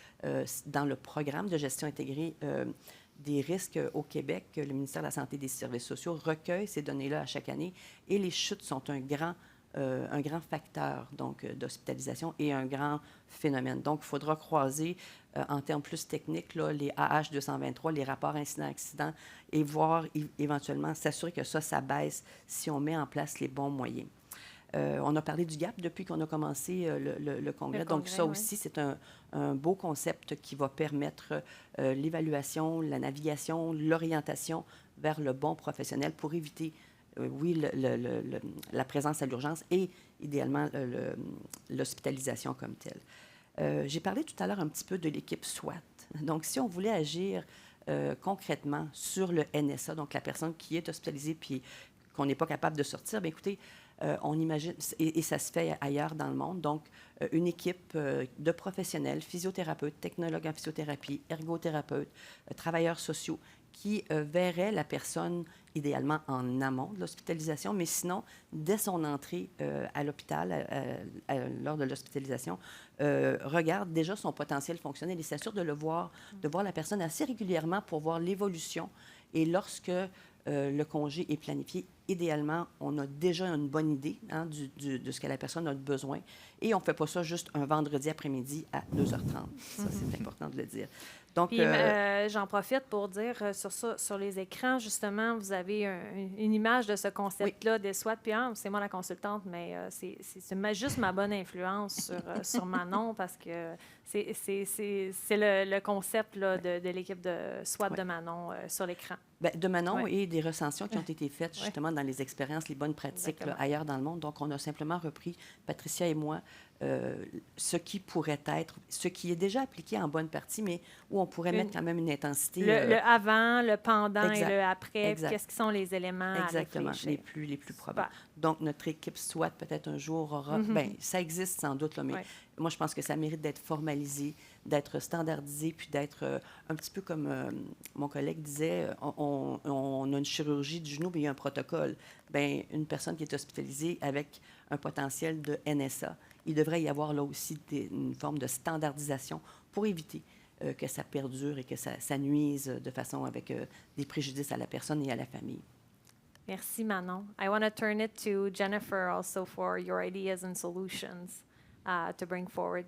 dans le programme de gestion intégrée des risques au Québec, le ministère de la Santé et des Services sociaux recueille ces données-là à chaque année, et les chutes sont un grand facteur donc d'hospitalisation et un grand phénomène. Donc, il faudra croiser en termes plus techniques là, les AH223, les rapports incidents-accidents, et voir éventuellement s'assurer que ça baisse si on met en place les bons moyens. On a parlé du GAP depuis qu'on a commencé le congrès. Donc, ça aussi, c'est un beau concept qui va permettre l'évaluation, la navigation, l'orientation vers le bon professionnel pour éviter, oui, la présence à l'urgence et idéalement l'hospitalisation comme telle. J'ai parlé tout à l'heure un petit peu de l'équipe SWAT. Donc, si on voulait agir concrètement sur le NSA, donc la personne qui est hospitalisée puis qu'on n'est pas capable de sortir, bien écoutez, on imagine, et ça se fait ailleurs dans le monde, donc une équipe de professionnels, physiothérapeutes, technologues en physiothérapie, ergothérapeutes, travailleurs sociaux, qui verraient la personne idéalement en amont de l'hospitalisation, mais sinon, dès son entrée à l'hôpital, lors de l'hospitalisation, regarde déjà son potentiel fonctionnel et s'assure de voir la personne assez régulièrement pour voir l'évolution. Et lorsque le congé est planifié, idéalement, on a déjà une bonne idée de ce que la personne a besoin. Et on ne fait pas ça juste un vendredi après-midi à 2h30. Ça, c'est important de le dire. Donc, puis, j'en profite pour dire sur les écrans, justement, vous avez une image de ce concept-là des SWAT. Puis, c'est moi la consultante, mais c'est juste ma bonne influence sur Manon parce que c'est le concept là, de l'équipe de SWAT de Manon sur l'écran. Bien, de Manon et des recensions qui ont été faites justement dans les expériences, les bonnes pratiques là, ailleurs dans le monde. Donc, on a simplement repris, Patricia et moi, ce qui pourrait être, ce qui est déjà appliqué en bonne partie, mais où on pourrait mettre quand même une intensité. Le avant, le pendant exact, et le après. Exact. Qu'est-ce qui sont les éléments exactement, à réfléchir? les plus probables. Donc, notre équipe SWAT, peut-être un jour, aura... Bien, ça existe sans doute, là, mais moi, je pense que ça mérite d'être formalisé, d'être standardisé, puis d'être un petit peu comme mon collègue disait, on a une chirurgie du genou, mais il y a un protocole. Bien, une personne qui est hospitalisée avec un potentiel de NSA, il devrait y avoir là aussi une forme de standardisation pour éviter que ça perdure et que ça nuise de façon avec des préjudices à la personne et à la famille. Merci, Manon. I want to turn it to Jennifer also for your ideas and solutions to bring forward.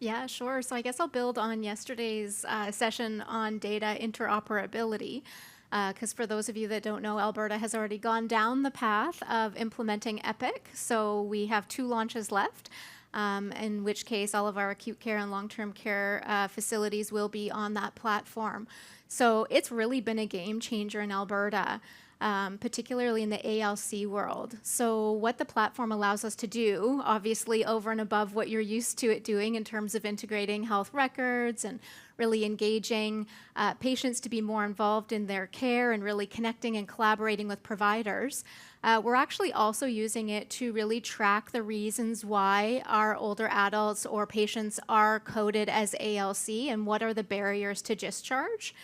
Yeah, sure. So I guess I'll build on yesterday's session on data interoperability. Because for those of you that don't know, Alberta has already gone down the path of implementing EPIC. So we have 2 launches left, in which case all of our acute care and long-term care facilities will be on that platform. So it's really been a game changer in Alberta. Particularly in the ALC world. So what the platform allows us to do, obviously over and above what you're used to it doing in terms of integrating health records and really engaging patients to be more involved in their care and really connecting and collaborating with providers, we're actually also using it to really track the reasons why our older adults or patients are coded as ALC and what are the barriers to discharge.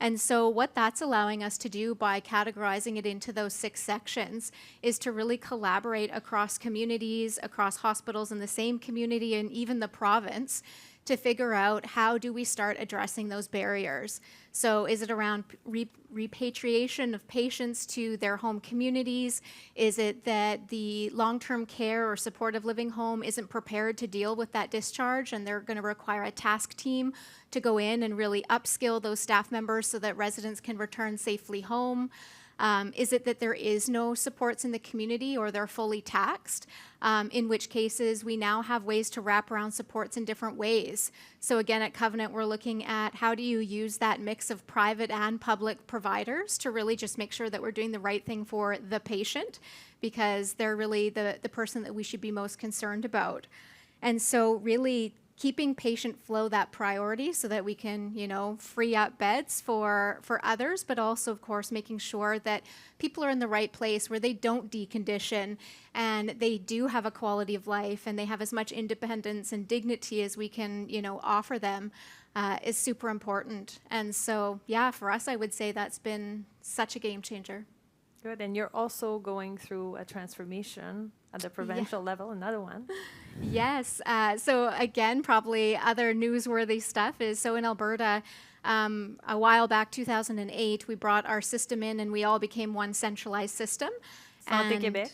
And so what that's allowing us to do by categorizing it into those 6 sections is to really collaborate across communities, across hospitals in the same community, and even the province to figure out how do we start addressing those barriers. So is it around repatriation of patients to their home communities? Is it that the long-term care or supportive living home isn't prepared to deal with that discharge and they're going to require a task team to go in and really upskill those staff members so that residents can return safely home? Is it that there is no supports in the community or they're fully taxed? In which cases we now have ways to wrap around supports in different ways. So again, at Covenant, we're looking at how do you use that mix of private and public providers to really just make sure that we're doing the right thing for the patient, because they're really the person that we should be most concerned about. And so really keeping patient flow that priority so that we can, free up beds for others, but also, of course, making sure that people are in the right place where they don't decondition and they do have a quality of life and they have as much independence and dignity as we can, offer them is super important. And so, yeah, for us, I would say that's been such a game changer. Good. And you're also going through a transformation at the provincial level, another one. Yes. So again, probably other newsworthy stuff is, so in Alberta, a while back, 2008, we brought our system in and we all became one centralized system. Santé Québec.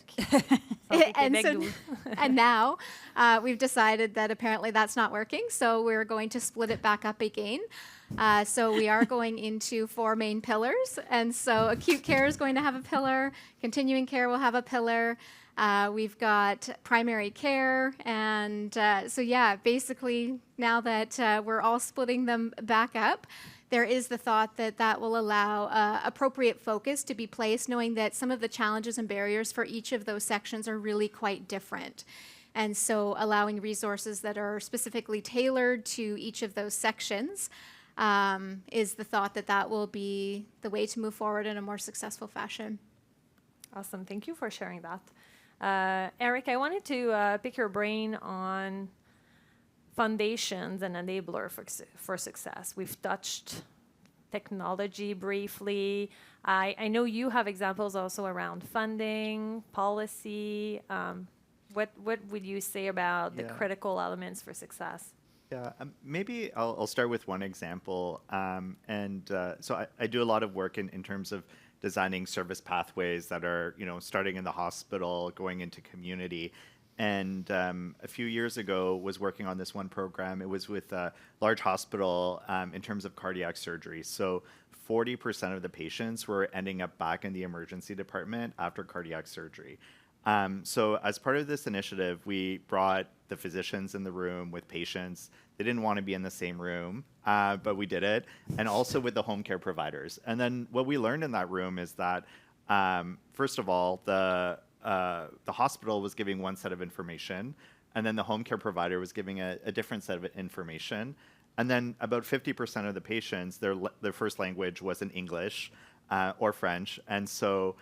Santé Québec and now we've decided that apparently that's not working, so we're going to split it back up again. So we are going into 4 main pillars, and so acute care is going to have a pillar, continuing care will have a pillar, We've got primary care. And so, yeah, basically, now that we're all splitting them back up, there is the thought that that will allow appropriate focus to be placed, knowing that some of the challenges and barriers for each of those sections are really quite different. And so allowing resources that are specifically tailored to each of those sections is the thought that that will be the way to move forward in a more successful fashion. Awesome. Thank you for sharing that. Eric, I wanted to pick your brain on foundations and enabler for success. We've touched technology briefly. I know you have examples also around funding, policy. What would you say about the critical elements for success? Yeah, maybe I'll start with one example. So I do a lot of work in terms of designing service pathways that are, starting in the hospital, going into community. And a few years ago, was working on this one program. It was with a large hospital in terms of cardiac surgery. So 40% of the patients were ending up back in the emergency department after cardiac surgery. So as part of this initiative, we brought the physicians in the room with patients. They didn't want to be in the same room, but we did it, and also with the home care providers. And then what we learned in that room is that, first of all, the hospital was giving one set of information, and then the home care provider was giving a different set of information. And then about 50% of the patients, their first language wasn't English or French, and so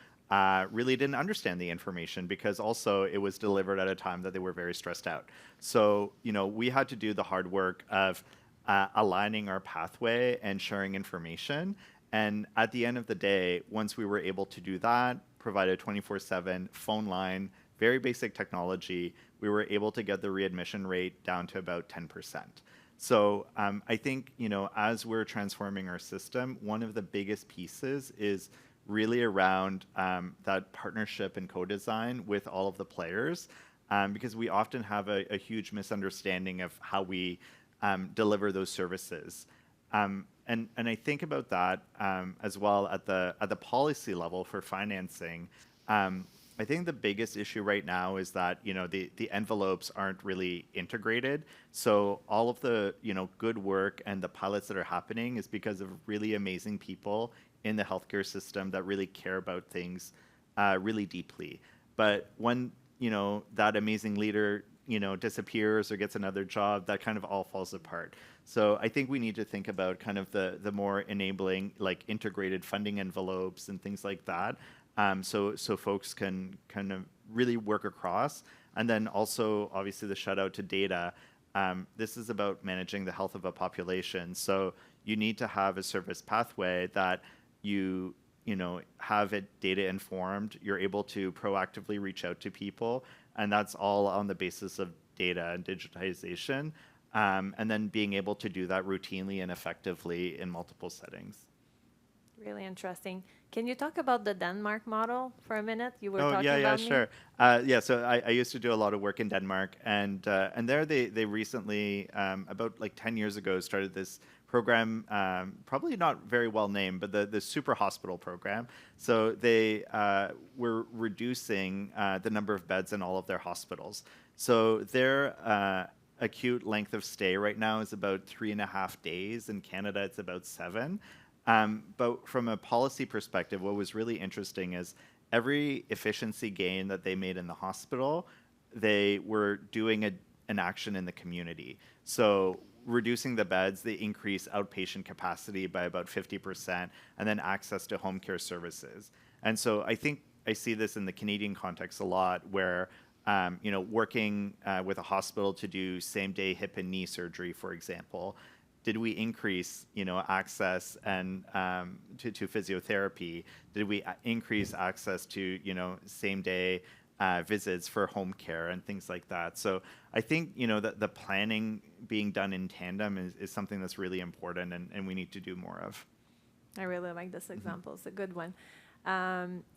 really didn't understand the information, because also it was delivered at a time that they were very stressed out. So, we had to do the hard work of aligning our pathway and sharing information. And at the end of the day, once we were able to do that, provide a 24/7 phone line, very basic technology, we were able to get the readmission rate down to about 10%. So I think, as we're transforming our system, one of the biggest pieces is really around that partnership and co-design with all of the players, because we often have a huge misunderstanding of how we deliver those services. And I think about that as well at the policy level for financing. I think the biggest issue right now is that the envelopes aren't really integrated. So all of the good work and the pilots that are happening is because of really amazing people in the healthcare system that really care about things really deeply. But when that amazing leader disappears or gets another job, that kind of all falls apart. So I think we need to think about kind of the more enabling, like integrated funding envelopes and things like that, so folks can kind of really work across. And then also, obviously, the shout out to data. This is about managing the health of a population. So you need to have a service pathway that you have it data informed. You're able to proactively reach out to people, and that's all on the basis of data and digitization, and then being able to do that routinely and effectively in multiple settings. Really interesting. Can you talk about the Denmark model for a minute? You were talking yeah, about sure. So I used to do a lot of work in Denmark, and there they recently, about like 10 years ago, started this program, probably not very well named, but the Super Hospital program. So they were reducing the number of beds in all of their hospitals. So their acute length of stay right now is about 3.5 days. In Canada, it's about 7. But from a policy perspective, what was really interesting is every efficiency gain that they made in the hospital, they were doing an action in the community. So reducing the beds, they increase outpatient capacity by about 50%, and then access to home care services. And so I think I see this in the Canadian context a lot, where working with a hospital to do same-day hip and knee surgery, for example. Did we increase, access and to physiotherapy? Did we increase access to, same-day visits for home care and things like that? So I think, that the planning being done in tandem is something that's really important, and we need to do more of. I really like this example. It's a good one.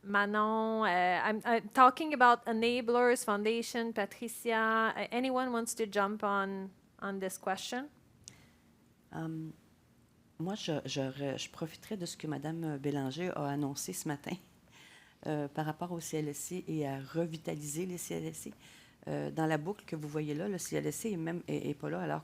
Manon, I'm talking about enablers, foundation, Patricia. Anyone wants to jump on this question? Moi, je profiterai de ce que Mme Bélanger a annoncé ce matin. par rapport au CLSC et à revitaliser les CLSC. Dans la boucle que vous voyez là, le CLSC est pas là, alors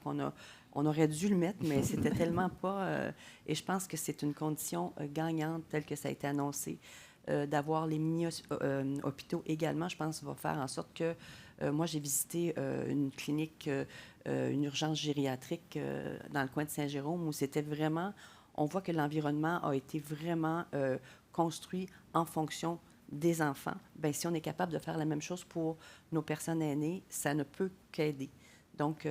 on aurait dû le mettre, mais c'était tellement pas... et je pense que c'est une condition gagnante telle que ça a été annoncé. D'avoir les mini-hôpitaux également, je pense, va faire en sorte que... moi, j'ai visité une clinique, une urgence gériatrique dans le coin de Saint-Jérôme, où c'était vraiment... On voit que l'environnement a été vraiment construit en fonction des enfants. Bien, si on est capable de faire la même chose pour nos personnes aînées, ça ne peut qu'aider. Donc,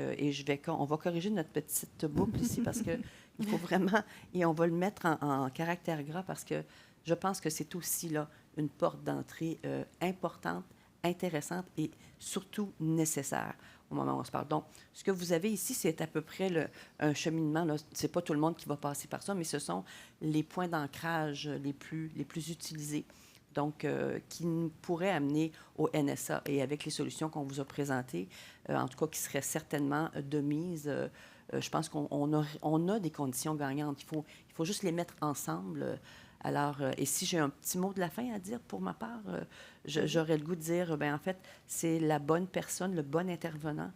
on va corriger notre petite boucle ici parce que il faut vraiment... Et on va le mettre en caractère gras parce que je pense que c'est aussi là une porte d'entrée importante, intéressante et surtout nécessaire au moment où on se parle. Donc, ce que vous avez ici, c'est à peu près un cheminement. Ce n'est pas tout le monde qui va passer par ça, mais ce sont les points d'ancrage les plus utilisés, donc qui pourraient amener au NSA. Et avec les solutions qu'on vous a présentées, en tout cas qui seraient certainement de mise, je pense qu'on a des conditions gagnantes. Il faut juste les mettre ensemble. Alors, et si j'ai un petit mot de la fin à dire pour ma part, j'aurais le goût de dire, bien, en fait, c'est la bonne personne, le bon intervenant,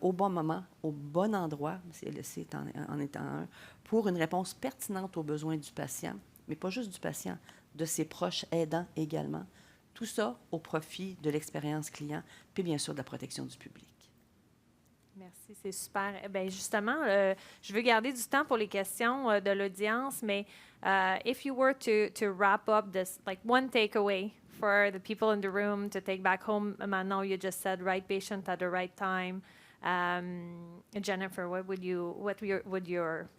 au bon moment, au bon endroit, CLSC en étant un, pour une réponse pertinente aux besoins du patient, mais pas juste du patient, de ses proches aidants également. Tout ça au profit de l'expérience client, puis bien sûr de la protection du public. Merci, c'est super. Bien, justement, je veux garder du temps pour les questions de l'audience, mais if you were to wrap up this, like one takeaway for the people in the room to take back home, Manon, you just said right patient at the right time. Jennifer, what would your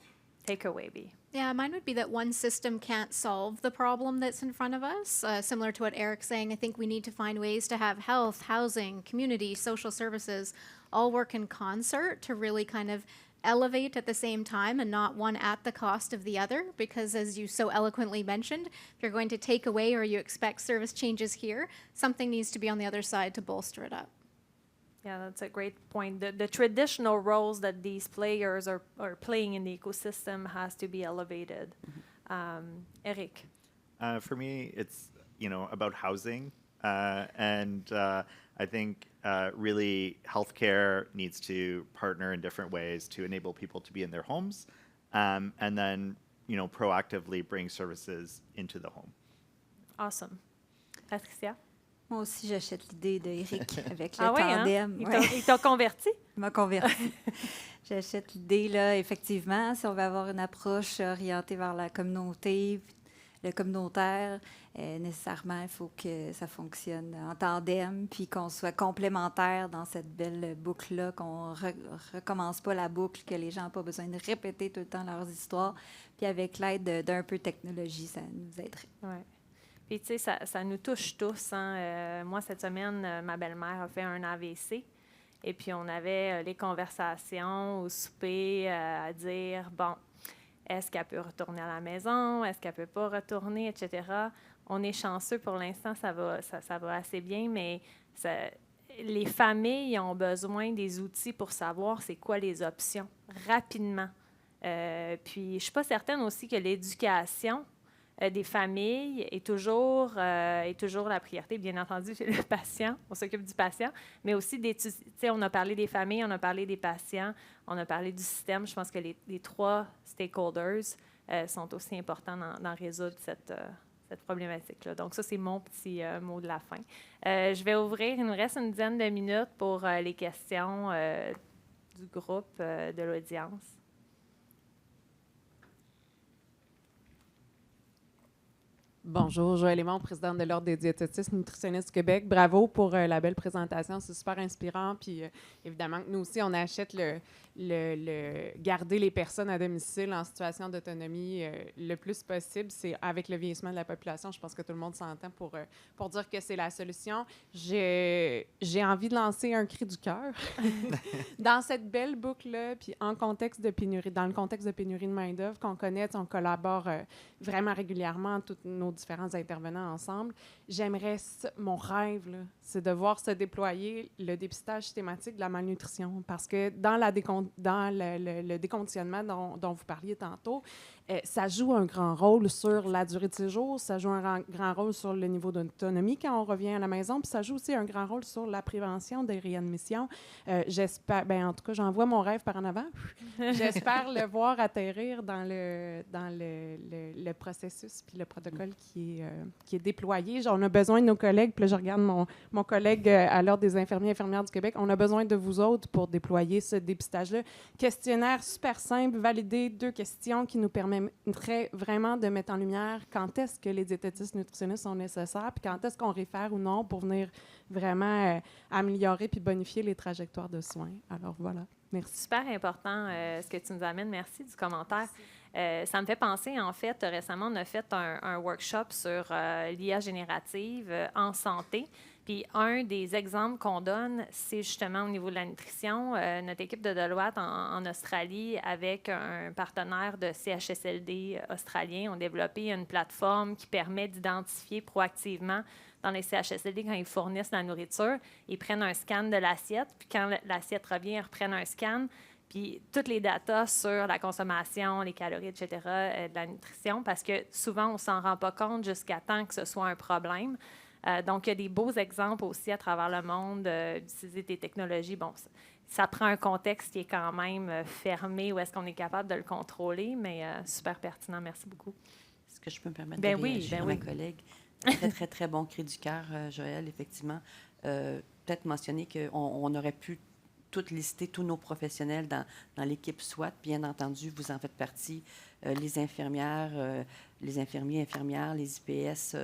takeaway be? Yeah, mine would be that one system can't solve the problem that's in front of us. Similar to what Eric's saying, I think we need to find ways to have health, housing, community, social services all work in concert to really kind of elevate at the same time and not one at the cost of the other. Because as you so eloquently mentioned, if you're going to take away or you expect service changes here, something needs to be on the other side to bolster it up. Yeah, that's a great point. The traditional roles that these players are playing in the ecosystem has to be elevated. Eric? For me, it's about housing, and I think really healthcare needs to partner in different ways to enable people to be in their homes, and then proactively bring services into the home. Awesome. Patricia? Moi aussi, j'achète l'idée d'Éric avec le Ah oui, tandem. Hein? Il t'a converti? Il m'a converti. J'achète l'idée, là, effectivement, si on veut avoir une approche orientée vers la communauté, le communautaire, nécessairement, il faut que ça fonctionne en tandem, puis qu'on soit complémentaire dans cette belle boucle-là, qu'on ne recommence pas la boucle, que les gens n'ont pas besoin de répéter tout le temps leurs histoires. Puis avec l'aide d'un peu de technologie, ça nous aiderait. Ouais. Puis, tu sais, ça nous touche tous. Hein? Moi, cette semaine, ma belle-mère a fait un AVC. Et puis, on avait les conversations au souper à dire, bon, est-ce qu'elle peut retourner à la maison? Est-ce qu'elle ne peut pas retourner, etc. On est chanceux pour l'instant, ça va assez bien, mais les familles ont besoin des outils pour savoir c'est quoi les options, rapidement. Puis, je ne suis pas certaine aussi que l'éducation des familles est toujours la priorité. Bien entendu, c'est le patient, on s'occupe du patient, mais aussi on a parlé des familles, on a parlé des patients, on a parlé du système. Je pense que les trois stakeholders sont aussi importants dans résoudre cette problématique-là. Donc, ça, c'est mon petit mot de la fin. Je vais ouvrir, il nous reste une dizaine de minutes pour les questions du groupe, de l'audience. Bonjour, Joëlle Aymon, présidente de l'Ordre des diététistes nutritionnistes du Québec. Bravo pour la belle présentation, c'est super inspirant. Puis évidemment, nous aussi, on achète garder les personnes à domicile en situation d'autonomie le plus possible. C'est avec le vieillissement de la population, je pense que tout le monde s'entend pour dire que c'est la solution. J'ai envie de lancer un cri du cœur dans cette belle boucle-là, puis dans le contexte de pénurie de main-d'œuvre qu'on connaît, on collabore vraiment régulièrement, toutes nos différents intervenants ensemble. Mon rêve, là, c'est de voir se déployer le dépistage systématique de la malnutrition, parce que dans le déconditionnement dont vous parliez tantôt, ça joue un grand rôle sur la durée de séjour, ça joue un grand rôle sur le niveau d'autonomie quand on revient à la maison, puis ça joue aussi un grand rôle sur la prévention des réadmissions. J'espère, en tout cas, j'envoie mon rêve par en avant. J'espère le voir atterrir dans le processus puis le protocole qui est déployé. On a besoin de nos collègues, puis là, je regarde mon collègue à l'Ordre des infirmiers et infirmières du Québec, on a besoin de vous autres pour déployer ce dépistage-là. Questionnaire super simple, valider 2 questions qui nous permettraient vraiment de mettre en lumière quand est-ce que les diététistes nutritionnistes sont nécessaires, puis quand est-ce qu'on réfère ou non pour venir vraiment améliorer puis bonifier les trajectoires de soins. Alors voilà. Merci. Super important ce que tu nous amènes. Merci du commentaire. Ça me fait penser, en fait, récemment, on a fait un workshop sur l'IA générative en santé. Puis un des exemples qu'on donne, c'est justement au niveau de la nutrition. Notre équipe de Deloitte en Australie, avec un partenaire de CHSLD australien, ont développé une plateforme qui permet d'identifier proactivement dans les CHSLD, quand ils fournissent la nourriture, ils prennent un scan de l'assiette, puis quand l'assiette revient, ils reprennent un scan, puis toutes les datas sur la consommation, les calories, etc., de la nutrition, parce que souvent, on ne s'en rend pas compte jusqu'à temps que ce soit un problème. Donc, il y a des beaux exemples aussi à travers le monde d'utiliser des technologies. Bon, ça prend un contexte qui est quand même fermé, où est-ce qu'on est capable de le contrôler, mais super pertinent. Merci beaucoup. Est-ce que je peux me permettre de réagir à ma collègue? Très, très, très bon cri du cœur, Joël, effectivement. Peut-être mentionner qu'on aurait pu toutes lister tous nos professionnels dans l'équipe SWAT. Bien entendu, vous en faites partie. Les infirmières, les infirmiers, infirmières, les IPS,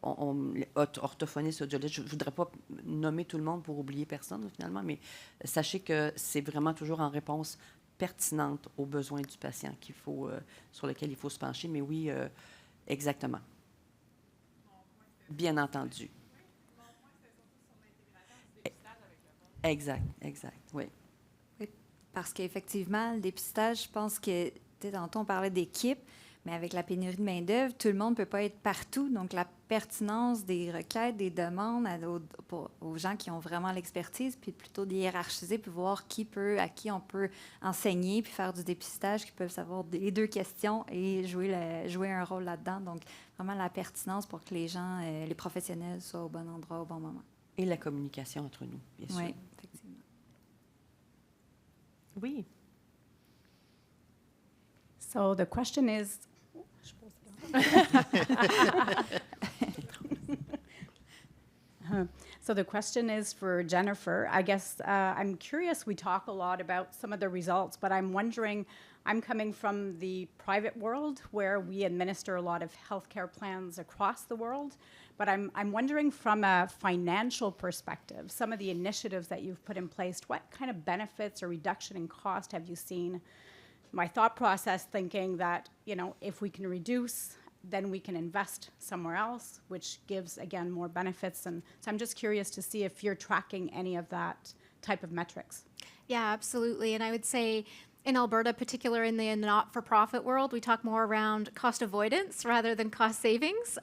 orthophonistes, audiologistes. Je ne voudrais pas nommer tout le monde pour oublier personne, finalement, mais sachez que c'est vraiment toujours en réponse pertinente aux besoins du patient sur lequel il faut se pencher. Mais oui, exactement. Bien entendu. Exact, oui. Oui, parce qu'effectivement, le dépistage, je pense que, tantôt on parlait d'équipe, mais avec la pénurie de main-d'œuvre, tout le monde ne peut pas être partout. Donc, la pertinence des requêtes, des demandes aux gens qui ont vraiment l'expertise, puis plutôt de hiérarchiser, puis voir à qui on peut enseigner, puis faire du dépistage, qui peuvent savoir les 2 questions et jouer un rôle là-dedans. Donc, vraiment la pertinence pour que les gens, les professionnels soient au bon endroit, au bon moment. Et la communication entre nous, bien sûr. Oui, effectivement. Oui. So the question is... So the question is for Jennifer. I guess I'm curious, we talk a lot about some of the results, but I'm wondering, I'm coming from the private world where we administer a lot of healthcare plans across the world, but I'm wondering from a financial perspective, some of the initiatives that you've put in place, what kind of benefits or reduction in cost have you seen? My thought process thinking that, if we can reduce, then we can invest somewhere else, which gives, again, more benefits. And so I'm just curious to see if you're tracking any of that type of metrics. Yeah, absolutely. And I would say in Alberta, particularly in the not-for-profit world, we talk more around cost avoidance rather than cost savings.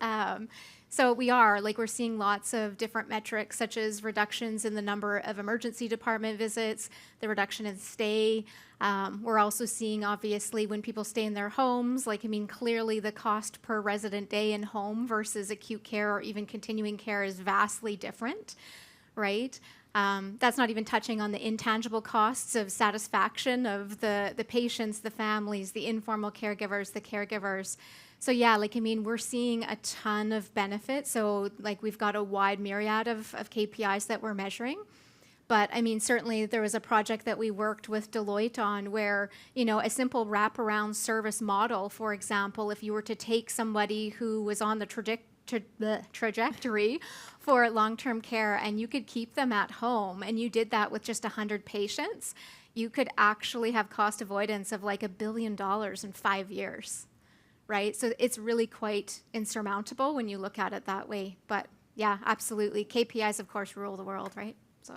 So we're seeing lots of different metrics, such as reductions in the number of emergency department visits, the reduction in stay. We're also seeing, obviously, when people stay in their homes, clearly the cost per resident day in home versus acute care or even continuing care is vastly different, right? That's not even touching on the intangible costs of satisfaction of the patients, the families, the informal caregivers, the caregivers. So yeah, we're seeing a ton of benefits. So we've got a wide myriad of KPIs that we're measuring. But certainly there was a project that we worked with Deloitte on where, a simple wraparound service model, for example, if you were to take somebody who was on the trajectory for long-term care and you could keep them at home and you did that with just 100 patients, you could actually have cost avoidance of $1 billion in 5 years. Right? So it's really quite insurmountable when you look at it that way. But yeah, absolutely. KPIs, of course, rule the world, right? So.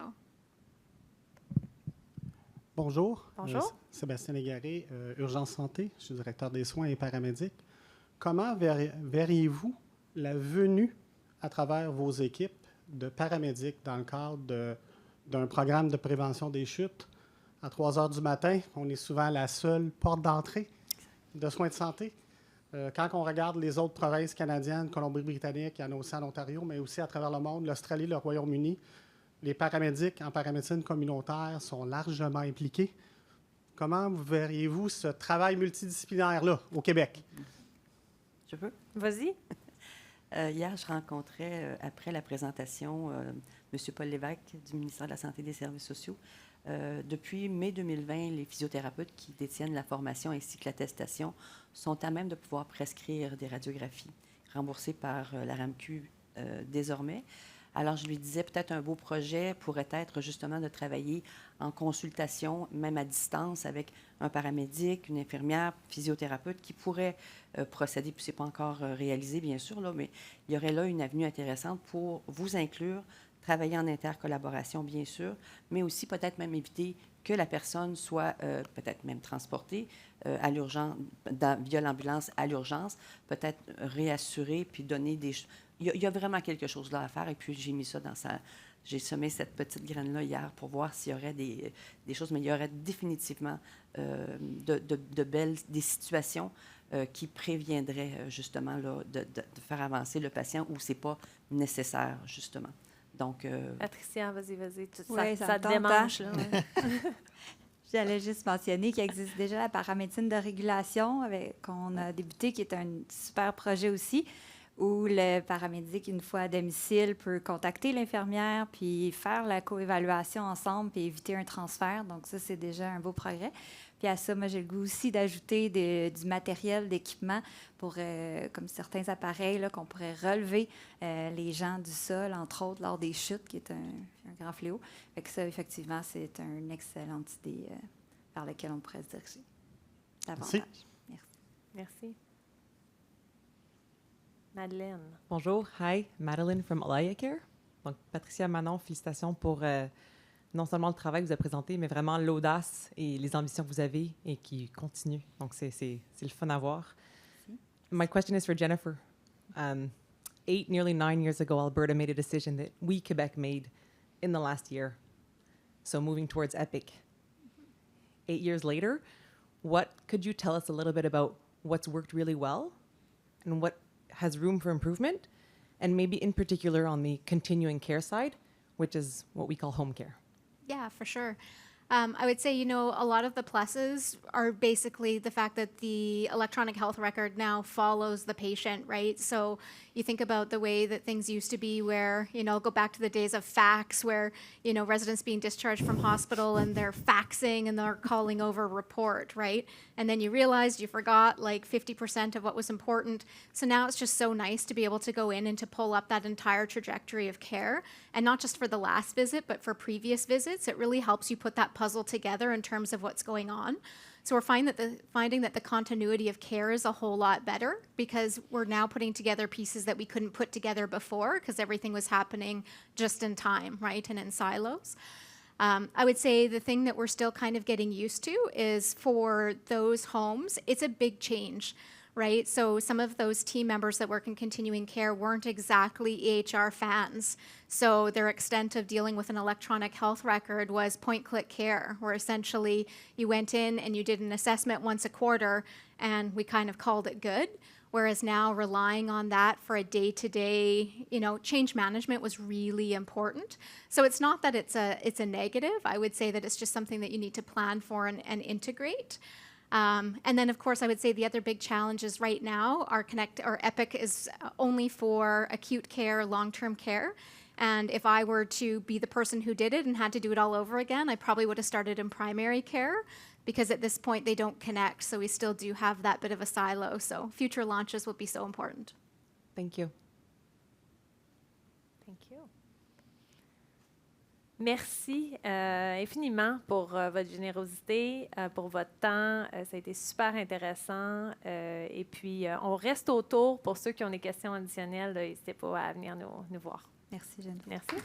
Bonjour. Bonjour. Sébastien Légaré, Urgence Santé. Je suis directeur des soins et paramédic. Comment verriez-vous la venue à travers vos équipes de paramédics dans le cadre d'un programme de prévention des chutes. À 3 heures du matin, on est souvent la seule porte d'entrée de soins de santé. Quand on regarde les autres provinces canadiennes, Colombie-Britannique, il y en a aussi en Ontario, mais aussi à travers le monde, l'Australie, le Royaume-Uni, les paramédics en paramédecine communautaire sont largement impliqués. Comment verriez-vous ce travail multidisciplinaire-là au Québec? Je peux? Vas-y. Hier, je rencontrais, après la présentation, M. Paul Lévesque du ministère de la Santé et des Services sociaux. Depuis mai 2020, les physiothérapeutes qui détiennent la formation ainsi que l'attestation sont à même de pouvoir prescrire des radiographies remboursées par la RAMQ désormais. Alors, je lui disais, peut-être un beau projet pourrait être justement de travailler en consultation, même à distance, avec un paramédic, une infirmière, physiothérapeute qui pourrait procéder, puis ce n'est pas encore réalisé, bien sûr, là, mais il y aurait là une avenue intéressante pour vous inclure, travailler en intercollaboration, bien sûr, mais aussi peut-être même éviter que la personne soit peut-être même transportée à l'urgence, via l'ambulance à l'urgence, peut-être réassurer puis donner des... Il y a vraiment quelque chose là à faire, et puis j'ai mis ça dans j'ai semé cette petite graine-là hier pour voir s'il y aurait des choses, mais il y aurait définitivement des situations qui préviendraient justement là, de faire avancer le patient où ce n'est pas nécessaire, justement. Donc, Patricia, vas-y. Oui, Ça te me tente, démange, hein? là. Ouais. J'allais juste mentionner qu'il existe déjà la paramédecine de régulation qu'on a débuté, qui est un super projet aussi, où le paramédic, une fois à domicile, peut contacter l'infirmière puis faire la coévaluation ensemble puis éviter un transfert. Donc ça, c'est déjà un beau progrès. Puis à ça, moi, j'ai le goût aussi d'ajouter du matériel, d'équipement pour, comme certains appareils là, qu'on pourrait relever les gens du sol, entre autres, lors des chutes, qui est un grand fléau. Fait que ça, effectivement, c'est une excellente idée vers laquelle on pourrait se diriger davantage. Merci. Merci. Madeleine. Bonjour, hi, Madeline from Alaya Care. Donc, Patricia, Manon, félicitations pour non seulement le travail que vous avez présenté, mais vraiment l'audace et les ambitions que vous avez et qui continuent. Donc, c'est le fun à voir. My question is for Jennifer. 8, nearly 9 years ago, Alberta made a decision that we, Quebec, made in the last year. So moving towards EPIC. 8 years later, what could you tell us a little bit about what's worked really well and what has room for improvement, and maybe in particular on the continuing care side, which is what we call home care? Yeah, for sure. I would say, a lot of the pluses are basically the fact that the electronic health record now follows the patient, right? So you think about the way that things used to be where, go back to the days of fax where, residents being discharged from hospital and they're faxing and they're calling over a report, right? And then you realized you forgot like 50% of what was important. So now it's just so nice to be able to go in and to pull up that entire trajectory of care. And not just for the last visit, but for previous visits. It really helps you put that puzzle together in terms of what's going on. So we're finding that the continuity of care is a whole lot better because we're now putting together pieces that we couldn't put together before because everything was happening just in time, right, and in silos. I would say the thing that we're still kind of getting used to is for those homes, it's a big change, right? So some of those team members that work in continuing care weren't exactly EHR fans. So their extent of dealing with an electronic health record was point-click care, where essentially you went in and you did an assessment once a quarter, and we kind of called it good. Whereas now relying on that for a day-to-day, change management was really important. So it's not that it's a negative. I would say that it's just something that you need to plan for and integrate. And then, of course, I would say the other big challenges right now are EPIC is only for acute care, long-term care. And if I were to be the person who did it and had to do it all over again, I probably would have started in primary care because at this point they don't connect. So we still do have that bit of a silo. So future launches will be so important. Thank you. Thank you. Merci infiniment pour votre générosité, pour votre temps. Ça a été super intéressant. Et puis, on reste autour. Pour ceux qui ont des questions additionnelles, n'hésitez pas à venir nous voir. Merci, Jennifer. Merci.